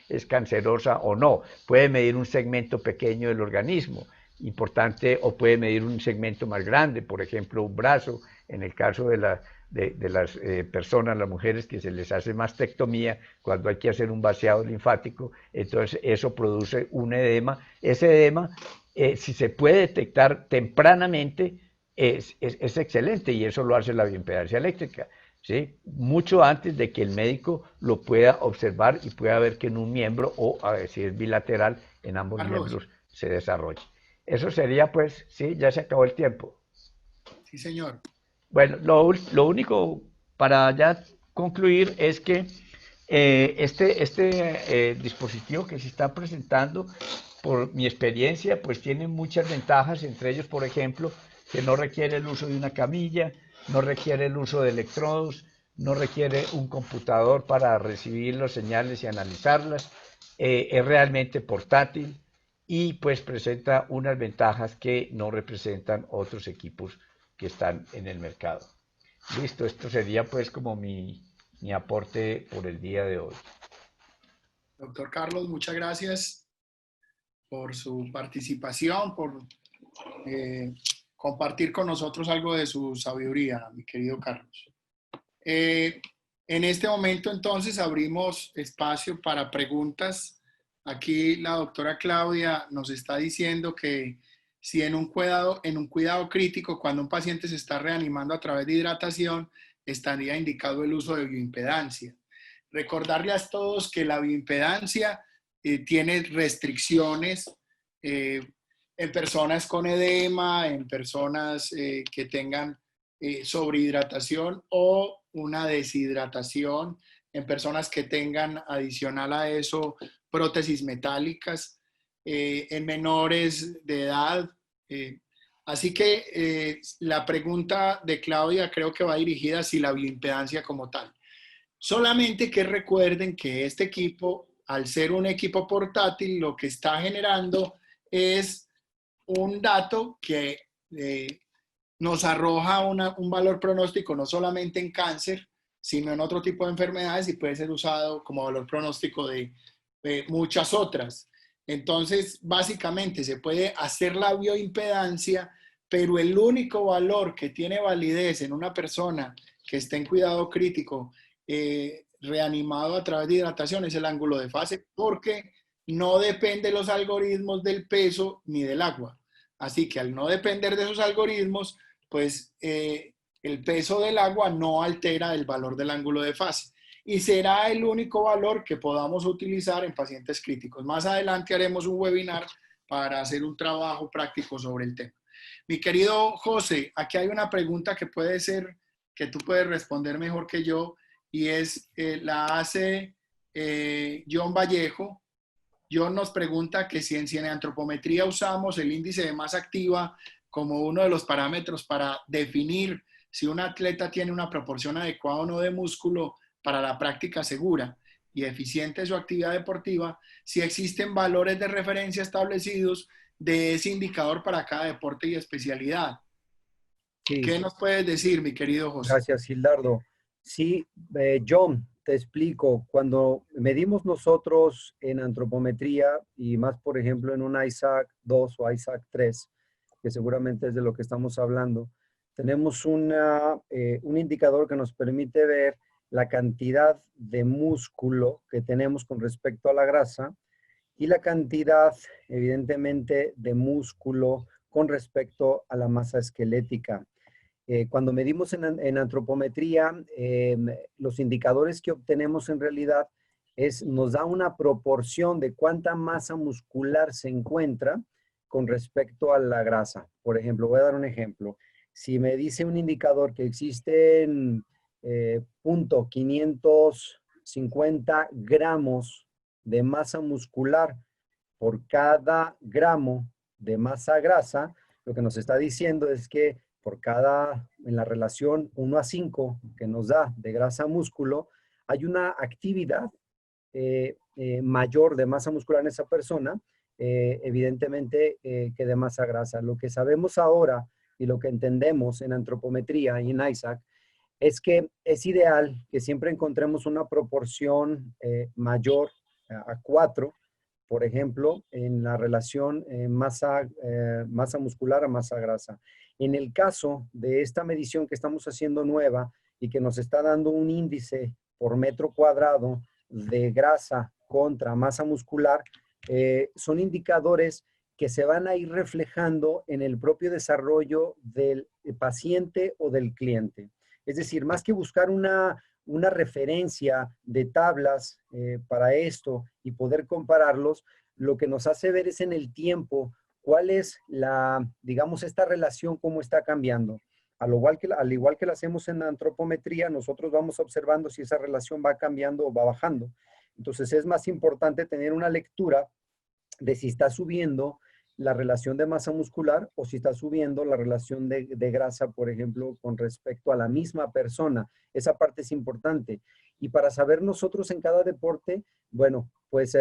es cancerosa o no. Puede medir un segmento pequeño del organismo, importante, o puede medir un segmento más grande, por ejemplo, un brazo, en el caso de de las personas, las mujeres, que se les hace mastectomía cuando hay que hacer un vaciado linfático, entonces eso produce un edema. Ese edema, si se puede detectar tempranamente, es excelente, y eso lo hace la bioimpedancia eléctrica, ¿sí? Mucho antes de que el médico lo pueda observar y pueda ver que en un miembro, o a ver si es bilateral, en ambos Carlos, miembros se desarrolle. Eso sería, pues, sí, ya se acabó el tiempo. sí, señor. Bueno, lo único para ya concluir es que este dispositivo que se está presentando, por mi experiencia, pues tiene muchas ventajas, entre ellos, por ejemplo, que no requiere el uso de una camilla, no requiere el uso de electrodos, no requiere un computador para recibir las señales y analizarlas, es realmente portátil y pues presenta unas ventajas que no representan otros equipos que están en el mercado. Listo, esto sería pues como mi aporte por el día de hoy. Doctor Carlos, muchas gracias por su participación, por compartir con nosotros algo de su sabiduría, mi querido Carlos. En este momento entonces abrimos espacio para preguntas. Aquí la doctora Claudia nos está diciendo que si en un cuidado crítico, cuando un paciente se está reanimando a través de hidratación, estaría indicado el uso de bioimpedancia. Recordarle a todos que la bioimpedancia tiene restricciones en personas con edema, en personas que tengan sobrehidratación o una deshidratación, en personas que tengan adicional a eso prótesis metálicas, en menores de edad. Así que la pregunta de Claudia creo que va dirigida hacia la bioimpedancia como tal. Solamente que recuerden que este equipo, al ser un equipo portátil, lo que está generando es un dato que nos arroja un valor pronóstico no solamente en cáncer, sino en otro tipo de enfermedades, y puede ser usado como valor pronóstico de muchas otras. Entonces, básicamente se puede hacer la bioimpedancia, pero el único valor que tiene validez en una persona que esté en cuidado crítico reanimado a través de hidratación es el ángulo de fase, porque no depende de los algoritmos del peso ni del agua. Así que al no depender de esos algoritmos, pues el peso del agua no altera el valor del ángulo de fase. Y será el único valor que podamos utilizar en pacientes críticos. Más adelante haremos un webinar para hacer un trabajo práctico sobre el tema. Mi querido José, aquí hay una pregunta que puede ser, que tú puedes responder mejor que yo, y es, la hace John Vallejo. John nos pregunta que si en antropometría usamos el índice de masa activa como uno de los parámetros para definir si un atleta tiene una proporción adecuada o no de músculo para la práctica segura y eficiente de su actividad deportiva, si existen valores de referencia establecidos de ese indicador para cada deporte y especialidad. Sí, ¿Qué nos puedes decir, mi querido José? gracias, Gildardo. Sí, John, te explico. Cuando medimos nosotros en antropometría, y más, por ejemplo, en un ISAC 2 o ISAC 3, que seguramente es de lo que estamos hablando, tenemos un indicador que nos permite ver la cantidad de músculo que tenemos con respecto a la grasa y la cantidad, evidentemente, de músculo con respecto a la masa esquelética. Cuando medimos en antropometría, los indicadores que obtenemos en realidad nos da una proporción de cuánta masa muscular se encuentra con respecto a la grasa. Por ejemplo, voy a dar un ejemplo. Si me dice un indicador que existen 0.550 gramos de masa muscular por cada gramo de masa grasa, lo que nos está diciendo es que en la relación 1:5 que nos da de grasa a músculo, hay una actividad mayor de masa muscular en esa persona, evidentemente que de masa grasa. Lo que sabemos ahora y lo que entendemos en antropometría y en ISAC es que es ideal que siempre encontremos una proporción mayor a 4, por ejemplo, en la relación masa muscular a masa grasa. En el caso de esta medición que estamos haciendo nueva, y que nos está dando un índice por metro cuadrado de grasa contra masa muscular, son indicadores que se van a ir reflejando en el propio desarrollo del paciente o del cliente. Es decir, más que buscar una referencia de tablas para esto y poder compararlos, lo que nos hace ver es en el tiempo cuál es digamos, esta relación, cómo está cambiando. Al igual que lo hacemos en la antropometría, nosotros vamos observando si esa relación va cambiando o va bajando. Entonces es más importante tener una lectura de si está subiendo la relación de masa muscular o si está subiendo la relación de grasa, por ejemplo, con respecto a la misma persona. Esa parte es importante. Y para saber nosotros en cada deporte, bueno, pues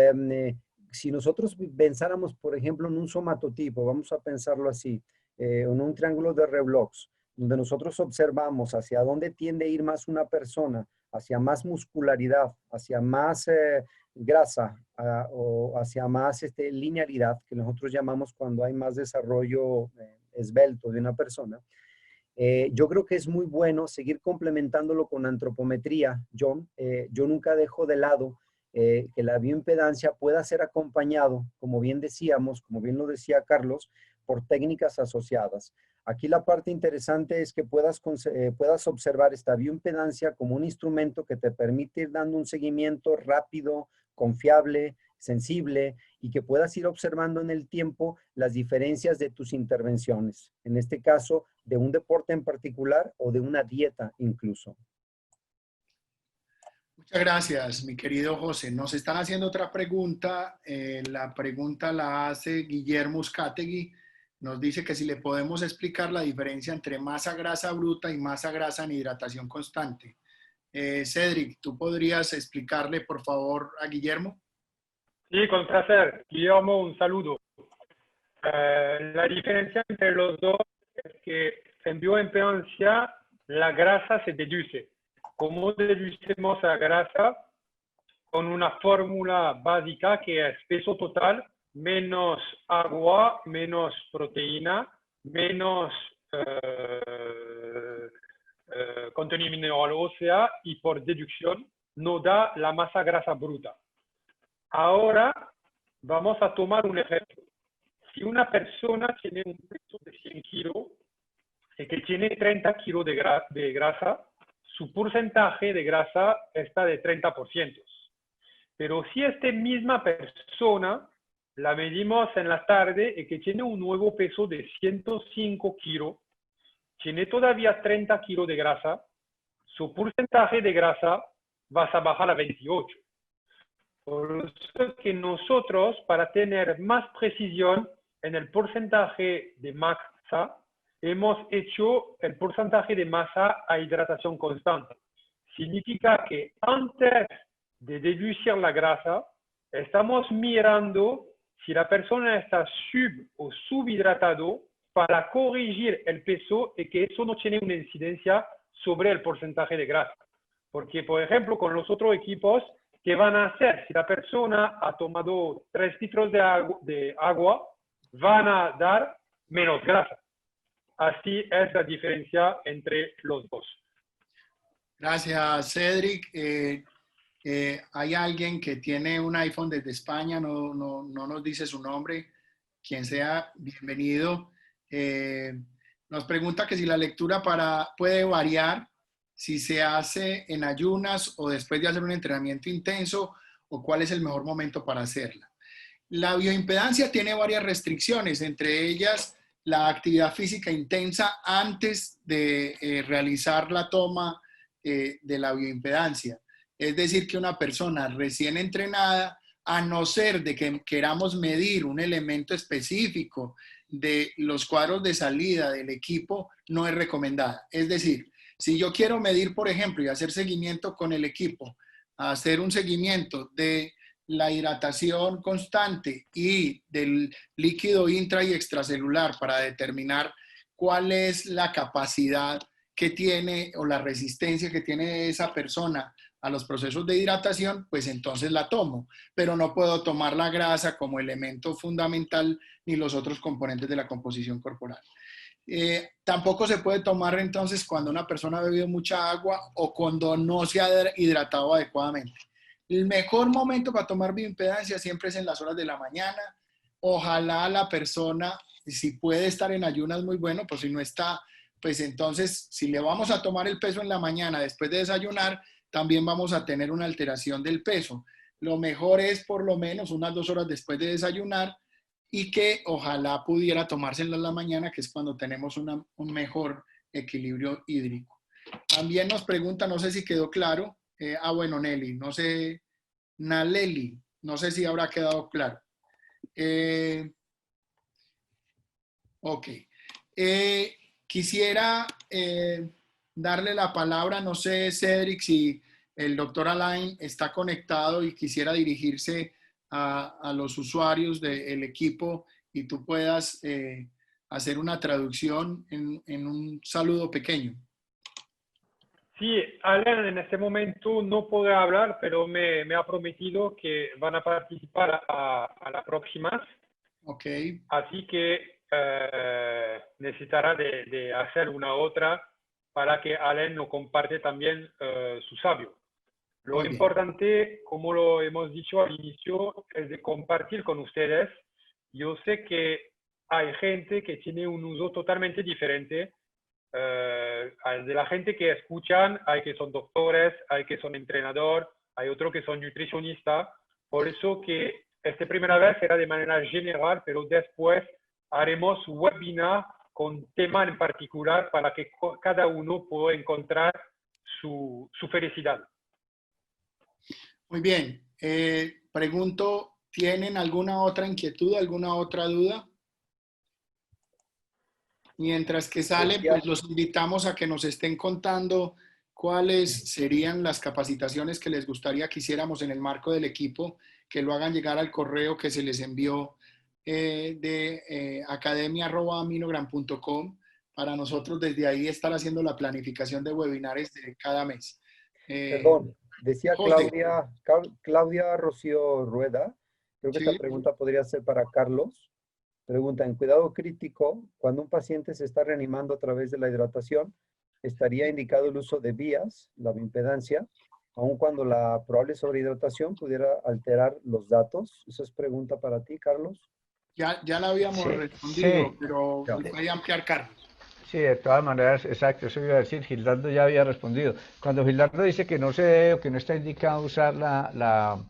si nosotros pensáramos, por ejemplo, en un somatotipo, vamos a pensarlo así, en un triángulo de Reblocks, donde nosotros observamos hacia dónde tiende a ir más una persona, hacia más muscularidad, hacia más grasa o hacia más linearidad, que nosotros llamamos cuando hay más desarrollo esbelto de una persona. Yo creo que es muy bueno seguir complementándolo con antropometría, John. Yo nunca dejo de lado que la bioimpedancia pueda ser acompañado, como bien decíamos, como bien lo decía Carlos, por técnicas asociadas. Aquí la parte interesante es que puedas observar esta bioimpedancia como un instrumento que te permite ir dando un seguimiento rápido, confiable, sensible, y que puedas ir observando en el tiempo las diferencias de tus intervenciones. En este caso, de un deporte en particular o de una dieta incluso. Muchas gracias, mi querido José. Nos están haciendo otra pregunta. La pregunta la hace Guillermo Uzcategui. Nos dice que si le podemos explicar la diferencia entre masa grasa bruta y masa grasa en hidratación constante. Cedric, ¿tú podrías explicarle, por favor, a Guillermo? Sí, con placer. Guillermo, un saludo. La diferencia entre los dos es que en bioimpedancia la grasa se deduce. ¿Cómo deducimos la grasa? Con una fórmula básica que es peso total menos agua, menos proteína, menos contenido mineral ósea, y por deducción nos da la masa grasa bruta. Ahora vamos a tomar un ejemplo. Si una persona tiene un peso de 100 kilos y que tiene 30 kilos de grasa, su porcentaje de grasa está de 30%. Pero si esta misma persona la medimos en la tarde y que tiene un nuevo peso de 105 kilos, tiene todavía 30 kilos de grasa, su porcentaje de grasa va a bajar a 28. Por eso que nosotros, para tener más precisión en el porcentaje de masa, hemos hecho el porcentaje de masa a hidratación constante. Significa que antes de deducir la grasa, estamos mirando si la persona está sub o subhidratado para corregir el peso y que eso no tiene una incidencia sobre el porcentaje de grasa. Porque, por ejemplo, con los otros equipos, ¿qué van a hacer? Si la persona ha tomado 3 litros de agua, van a dar menos grasa. Así es la diferencia entre los dos. Gracias, Cedric. Hay alguien que tiene un iPhone desde España, no nos dice su nombre. Quien sea, bienvenido. Nos pregunta que si la lectura puede variar, si se hace en ayunas o después de hacer un entrenamiento intenso, o cuál es el mejor momento para hacerla. La bioimpedancia tiene varias restricciones, entre ellas la actividad física intensa antes de realizar la toma de la bioimpedancia. Es decir, que una persona recién entrenada, a no ser de que queramos medir un elemento específico de los cuadros de salida del equipo, no es recomendada. Es decir, si yo quiero medir, por ejemplo, y hacer seguimiento con el equipo, hacer un seguimiento de la hidratación constante y del líquido intra y extracelular para determinar cuál es la capacidad que tiene o la resistencia que tiene esa persona a los procesos de hidratación, pues entonces la tomo, pero no puedo tomar la grasa como elemento fundamental ni los otros componentes de la composición corporal. Tampoco se puede tomar entonces cuando una persona ha bebido mucha agua o cuando no se ha hidratado adecuadamente. El mejor momento para tomar bioimpedancia siempre es en las horas de la mañana. Ojalá la persona, si puede estar en ayunas, muy bueno, pues si no está, pues entonces si le vamos a tomar el peso en la mañana después de desayunar, también vamos a tener una alteración del peso. Lo mejor es por lo menos unas 2 horas después de desayunar y que ojalá pudiera tomárselo en la mañana, que es cuando tenemos un mejor equilibrio hídrico. También nos pregunta, no sé si quedó claro, bueno, Nelly, no sé, Naleli, no sé si habrá quedado claro. Ok. Quisiera darle la palabra, no sé, Cedric, si el doctor Alain está conectado y quisiera dirigirse a los usuarios del equipo y tú puedas hacer una traducción en un saludo pequeño. Sí, Alan en este momento no podrá hablar, pero me ha prometido que van a participar a la próxima. Ok. Así que necesitará de hacer una otra para que Alan nos comparte también su sabio. Lo importante, como lo hemos dicho al inicio, es de compartir con ustedes. Yo sé que hay gente que tiene un uso totalmente diferente. De la gente que escuchan, hay que son doctores, hay que son entrenadores, hay otros que son nutricionistas. Por eso que esta primera vez era de manera general, pero después haremos un webinar con tema en particular para que cada uno pueda encontrar su felicidad. Muy bien. Pregunto, ¿tienen alguna otra inquietud, alguna otra duda? Mientras que sale, pues los invitamos a que nos estén contando cuáles serían las capacitaciones que les gustaría que hiciéramos en el marco del equipo, que lo hagan llegar al correo que se les envió de academia@aminogram.com para nosotros desde ahí estar haciendo la planificación de webinares de cada mes. Perdón, decía José. Claudia Rocío Rueda, creo que Sí. esta pregunta podría ser para Carlos. Pregunta, en cuidado crítico, cuando un paciente se está reanimando a través de la hidratación, ¿estaría indicado el uso de vías, la bioimpedancia, aun cuando la probable sobrehidratación pudiera alterar los datos? Esa es pregunta para ti, Carlos. Ya la habíamos respondido, pero voy a ampliar, Carlos. Sí, de todas maneras, exacto, eso iba a decir, Gildardo ya había respondido. Cuando Gildardo dice que no se debe o que no está indicado usar la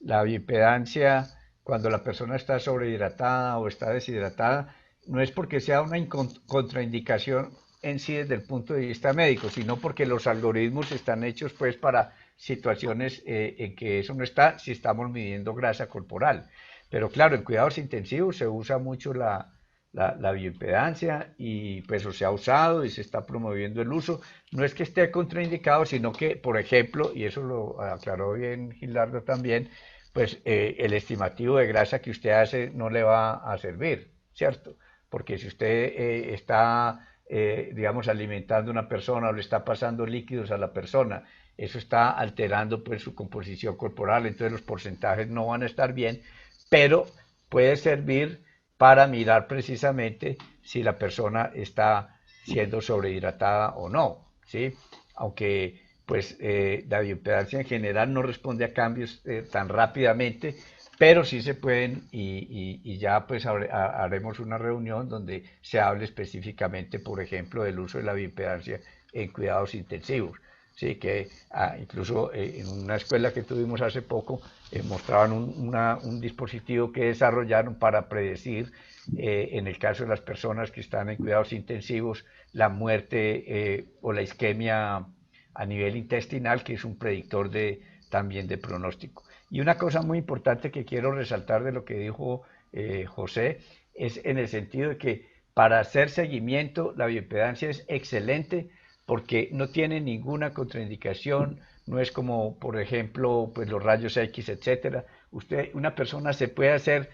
bioimpedancia cuando la persona está sobrehidratada o está deshidratada, no es porque sea una contraindicación en sí desde el punto de vista médico, sino porque los algoritmos están hechos pues para situaciones en que eso no está si estamos midiendo grasa corporal. Pero claro, en cuidados intensivos se usa mucho la bioimpedancia y pues se ha usado y se está promoviendo el uso. No es que esté contraindicado, sino que, por ejemplo, y eso lo aclaró bien Gilardo también, pues el estimativo de grasa que usted hace no le va a servir, ¿cierto? Porque si usted está, digamos, alimentando a una persona o le está pasando líquidos a la persona, eso está alterando pues su composición corporal, entonces los porcentajes no van a estar bien, pero puede servir para mirar precisamente si la persona está siendo sobrehidratada o no, ¿sí? Aunque pues la bioimpedancia en general no responde a cambios tan rápidamente, pero sí se pueden y ya pues haremos una reunión donde se hable específicamente, por ejemplo, del uso de la bioimpedancia en cuidados intensivos. Sí, que incluso en una escuela que tuvimos hace poco mostraban un dispositivo que desarrollaron para predecir, en el caso de las personas que están en cuidados intensivos, la muerte o la isquemia a nivel intestinal, que es un predictor también de pronóstico. Y una cosa muy importante que quiero resaltar de lo que dijo José es en el sentido de que para hacer seguimiento la bioimpedancia es excelente porque no tiene ninguna contraindicación, no es como, por ejemplo, pues los rayos X, etcétera. Una persona se puede hacer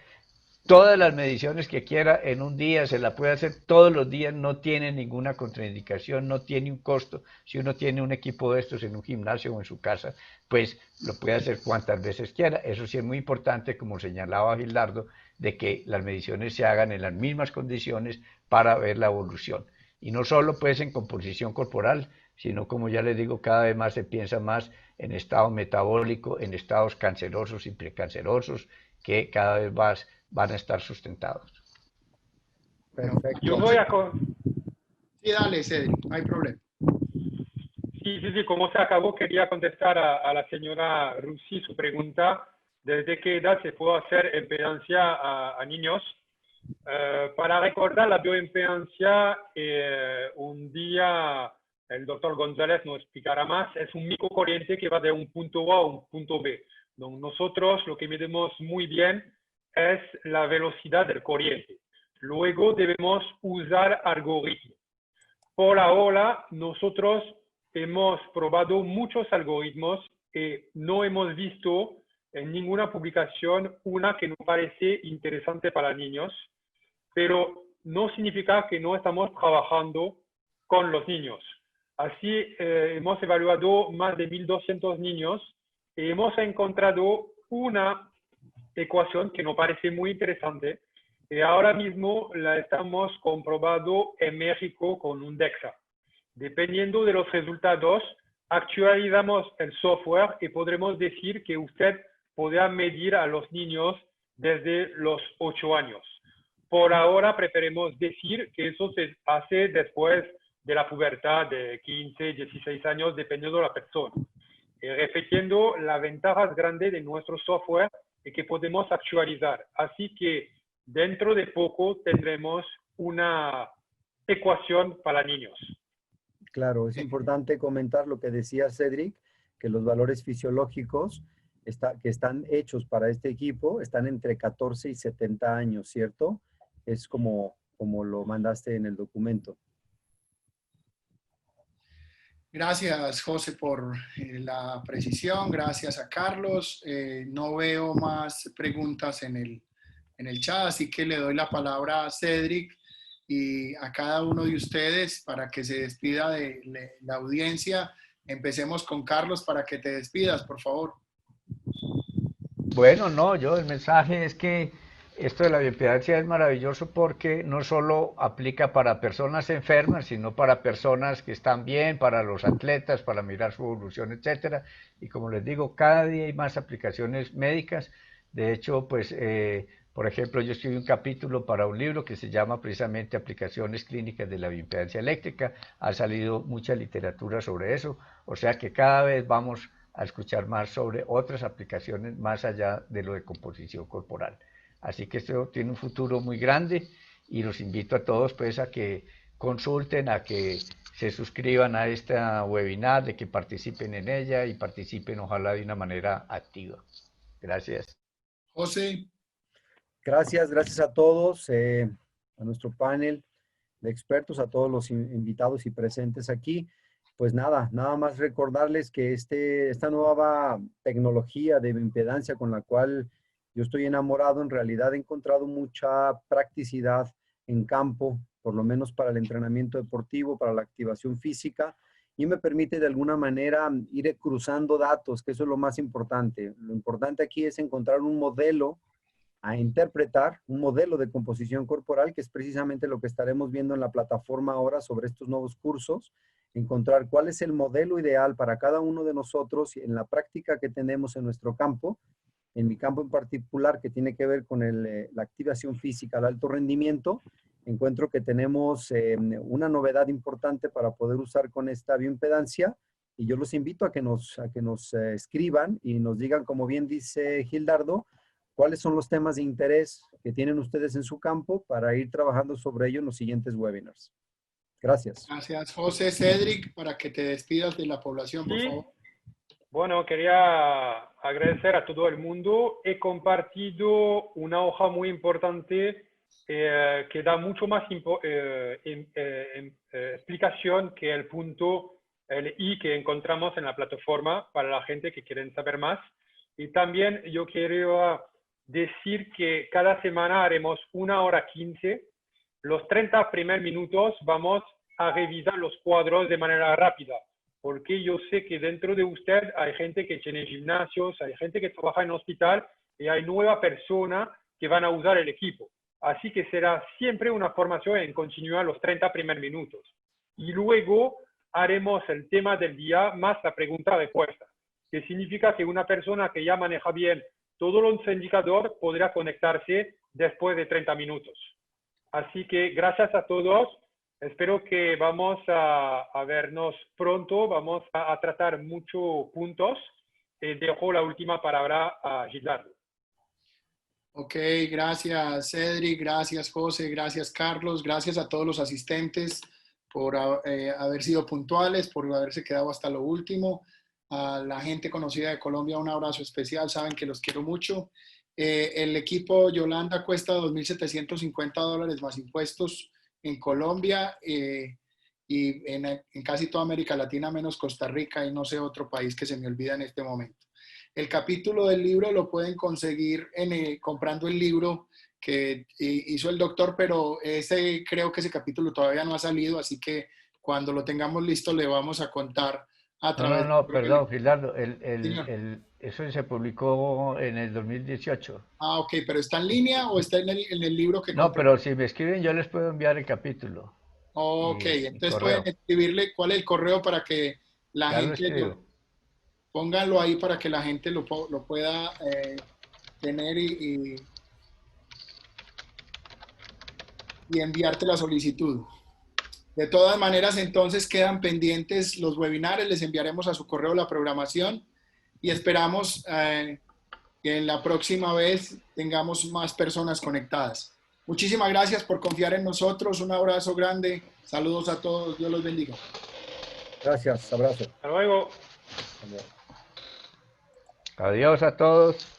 todas las mediciones que quiera en un día, se la puede hacer todos los días, no tiene ninguna contraindicación, no tiene un costo. Si uno tiene un equipo de estos en un gimnasio o en su casa, pues lo puede hacer cuantas veces quiera. Eso sí es muy importante, como señalaba Gilardo, de que las mediciones se hagan en las mismas condiciones para ver la evolución. Y no solo pues en composición corporal, sino como ya les digo, cada vez más se piensa más en estado metabólico, en estados cancerosos y precancerosos, que cada vez más van a estar sustentados. Perfecto. Yo voy a... Sí, dale, Cedric, no hay problema. Sí, como se acabó, quería contestar a la señora Russi su pregunta, ¿desde qué edad se puede hacer impedancia a niños? Para recordar la bioimpedancia, un día el doctor González nos explicará más, es un microcorriente que va de un punto A a un punto B. Donc, nosotros lo que medimos muy bien es la velocidad del corriente. Luego debemos usar algoritmos. Por ahora, nosotros hemos probado muchos algoritmos y no hemos visto en ninguna publicación una que nos parece interesante para niños, pero no significa que no estamos trabajando con los niños. Así, hemos evaluado más de 1.200 niños y hemos encontrado una ecuación que nos parece muy interesante y ahora mismo la estamos comprobando en México con un DEXA. Dependiendo de los resultados, actualizamos el software y podremos decir que usted podrá medir a los niños desde los 8 años. Por ahora preferimos decir que eso se hace después de la pubertad de 15, 16 años, dependiendo de la persona. Repitiendo, la ventaja grande de nuestro software es que podemos actualizar. Así que dentro de poco tendremos una ecuación para niños. Claro, es importante comentar lo que decía Cedric, que los valores fisiológicos que están hechos para este equipo están entre 14 y 70 años, ¿cierto? Es como lo mandaste en el documento. Gracias, José, por la precisión. Gracias a Carlos. No veo más preguntas en el chat, así que le doy la palabra a Cedric y a cada uno de ustedes para que se despida de la audiencia. Empecemos con Carlos para que te despidas, por favor. Bueno, no, el mensaje es que esto de la bioimpedancia es maravilloso porque no solo aplica para personas enfermas, sino para personas que están bien, para los atletas, para mirar su evolución, etcétera. Y como les digo, cada día hay más aplicaciones médicas. De hecho, pues, por ejemplo, yo escribí un capítulo para un libro que se llama precisamente Aplicaciones Clínicas de la Bioimpedancia Eléctrica. Ha salido mucha literatura sobre eso. O sea que cada vez vamos a escuchar más sobre otras aplicaciones más allá de lo de composición corporal. Así que esto tiene un futuro muy grande y los invito a todos pues a que consulten, a que se suscriban a esta webinar, de que participen en ella y participen ojalá de una manera activa. Gracias. José. Gracias a todos, a nuestro panel de expertos, a todos los invitados y presentes aquí. Pues nada más recordarles que esta nueva tecnología de impedancia con la cual yo estoy enamorado, en realidad he encontrado mucha practicidad en campo, por lo menos para el entrenamiento deportivo, para la activación física, y me permite de alguna manera ir cruzando datos, que eso es lo más importante. Lo importante aquí es encontrar un modelo a interpretar, un modelo de composición corporal, que es precisamente lo que estaremos viendo en la plataforma ahora sobre estos nuevos cursos, encontrar cuál es el modelo ideal para cada uno de nosotros en la práctica que tenemos en nuestro campo, en mi campo en particular, que tiene que ver con la activación física, el alto rendimiento. Encuentro que tenemos una novedad importante para poder usar con esta bioimpedancia, y yo los invito a que nos escriban y nos digan, como bien dice Gildardo, cuáles son los temas de interés que tienen ustedes en su campo para ir trabajando sobre ello en los siguientes webinars. Gracias. Gracias, José. Cedric, para que te despidas de la población, por favor. Bueno, quería agradecer a todo el mundo. He compartido una hoja muy importante que da mucho más explicación que el punto, el I que encontramos en la plataforma para la gente que quieren saber más. Y también yo quiero decir que cada semana haremos 1 hora 15. Los 30 primeros minutos vamos a revisar los cuadros de manera rápida, porque yo sé que dentro de usted hay gente que tiene gimnasios, hay gente que trabaja en hospital y hay nuevas personas que van a usar el equipo. Así que será siempre una formación en continuar los 30 primeros minutos. Y luego haremos el tema del día más la pregunta-respuesta, que significa que una persona que ya maneja bien todos los indicadores podrá conectarse después de 30 minutos. Así que gracias a todos. Espero que vamos a vernos pronto. Vamos a tratar muchos puntos. Dejo la última palabra a Gilardo. Ok, gracias Cedric, gracias José, gracias Carlos, gracias a todos los asistentes por haber sido puntuales, por haberse quedado hasta lo último. A la gente conocida de Colombia, un abrazo especial, saben que los quiero mucho. El equipo Yolanda cuesta $2,750 más impuestos en Colombia y en casi toda América Latina menos Costa Rica y no sé otro país que se me olvida en este momento. El capítulo del libro lo pueden conseguir comprando el libro que hizo el doctor, pero creo que ese capítulo todavía no ha salido, así que cuando lo tengamos listo le vamos a contar a través Perdón, Gilardo, eso se publicó en el 2018. Ah, ok, pero ¿está en línea o está en el libro que No, compré? pero si me escriben yo les puedo enviar el capítulo. Ok, Mi entonces correo. pueden escribirle cuál es el correo para que la Ya lo gente escribo. pónganlo ahí para que la gente lo pueda tener y enviarte la solicitud. De todas maneras, entonces quedan pendientes los webinars, les enviaremos a su correo la programación y esperamos que en la próxima vez tengamos más personas conectadas. Muchísimas gracias por confiar en nosotros, un abrazo grande, saludos a todos, Dios los bendiga. Gracias, abrazo. Hasta luego. Adiós a todos.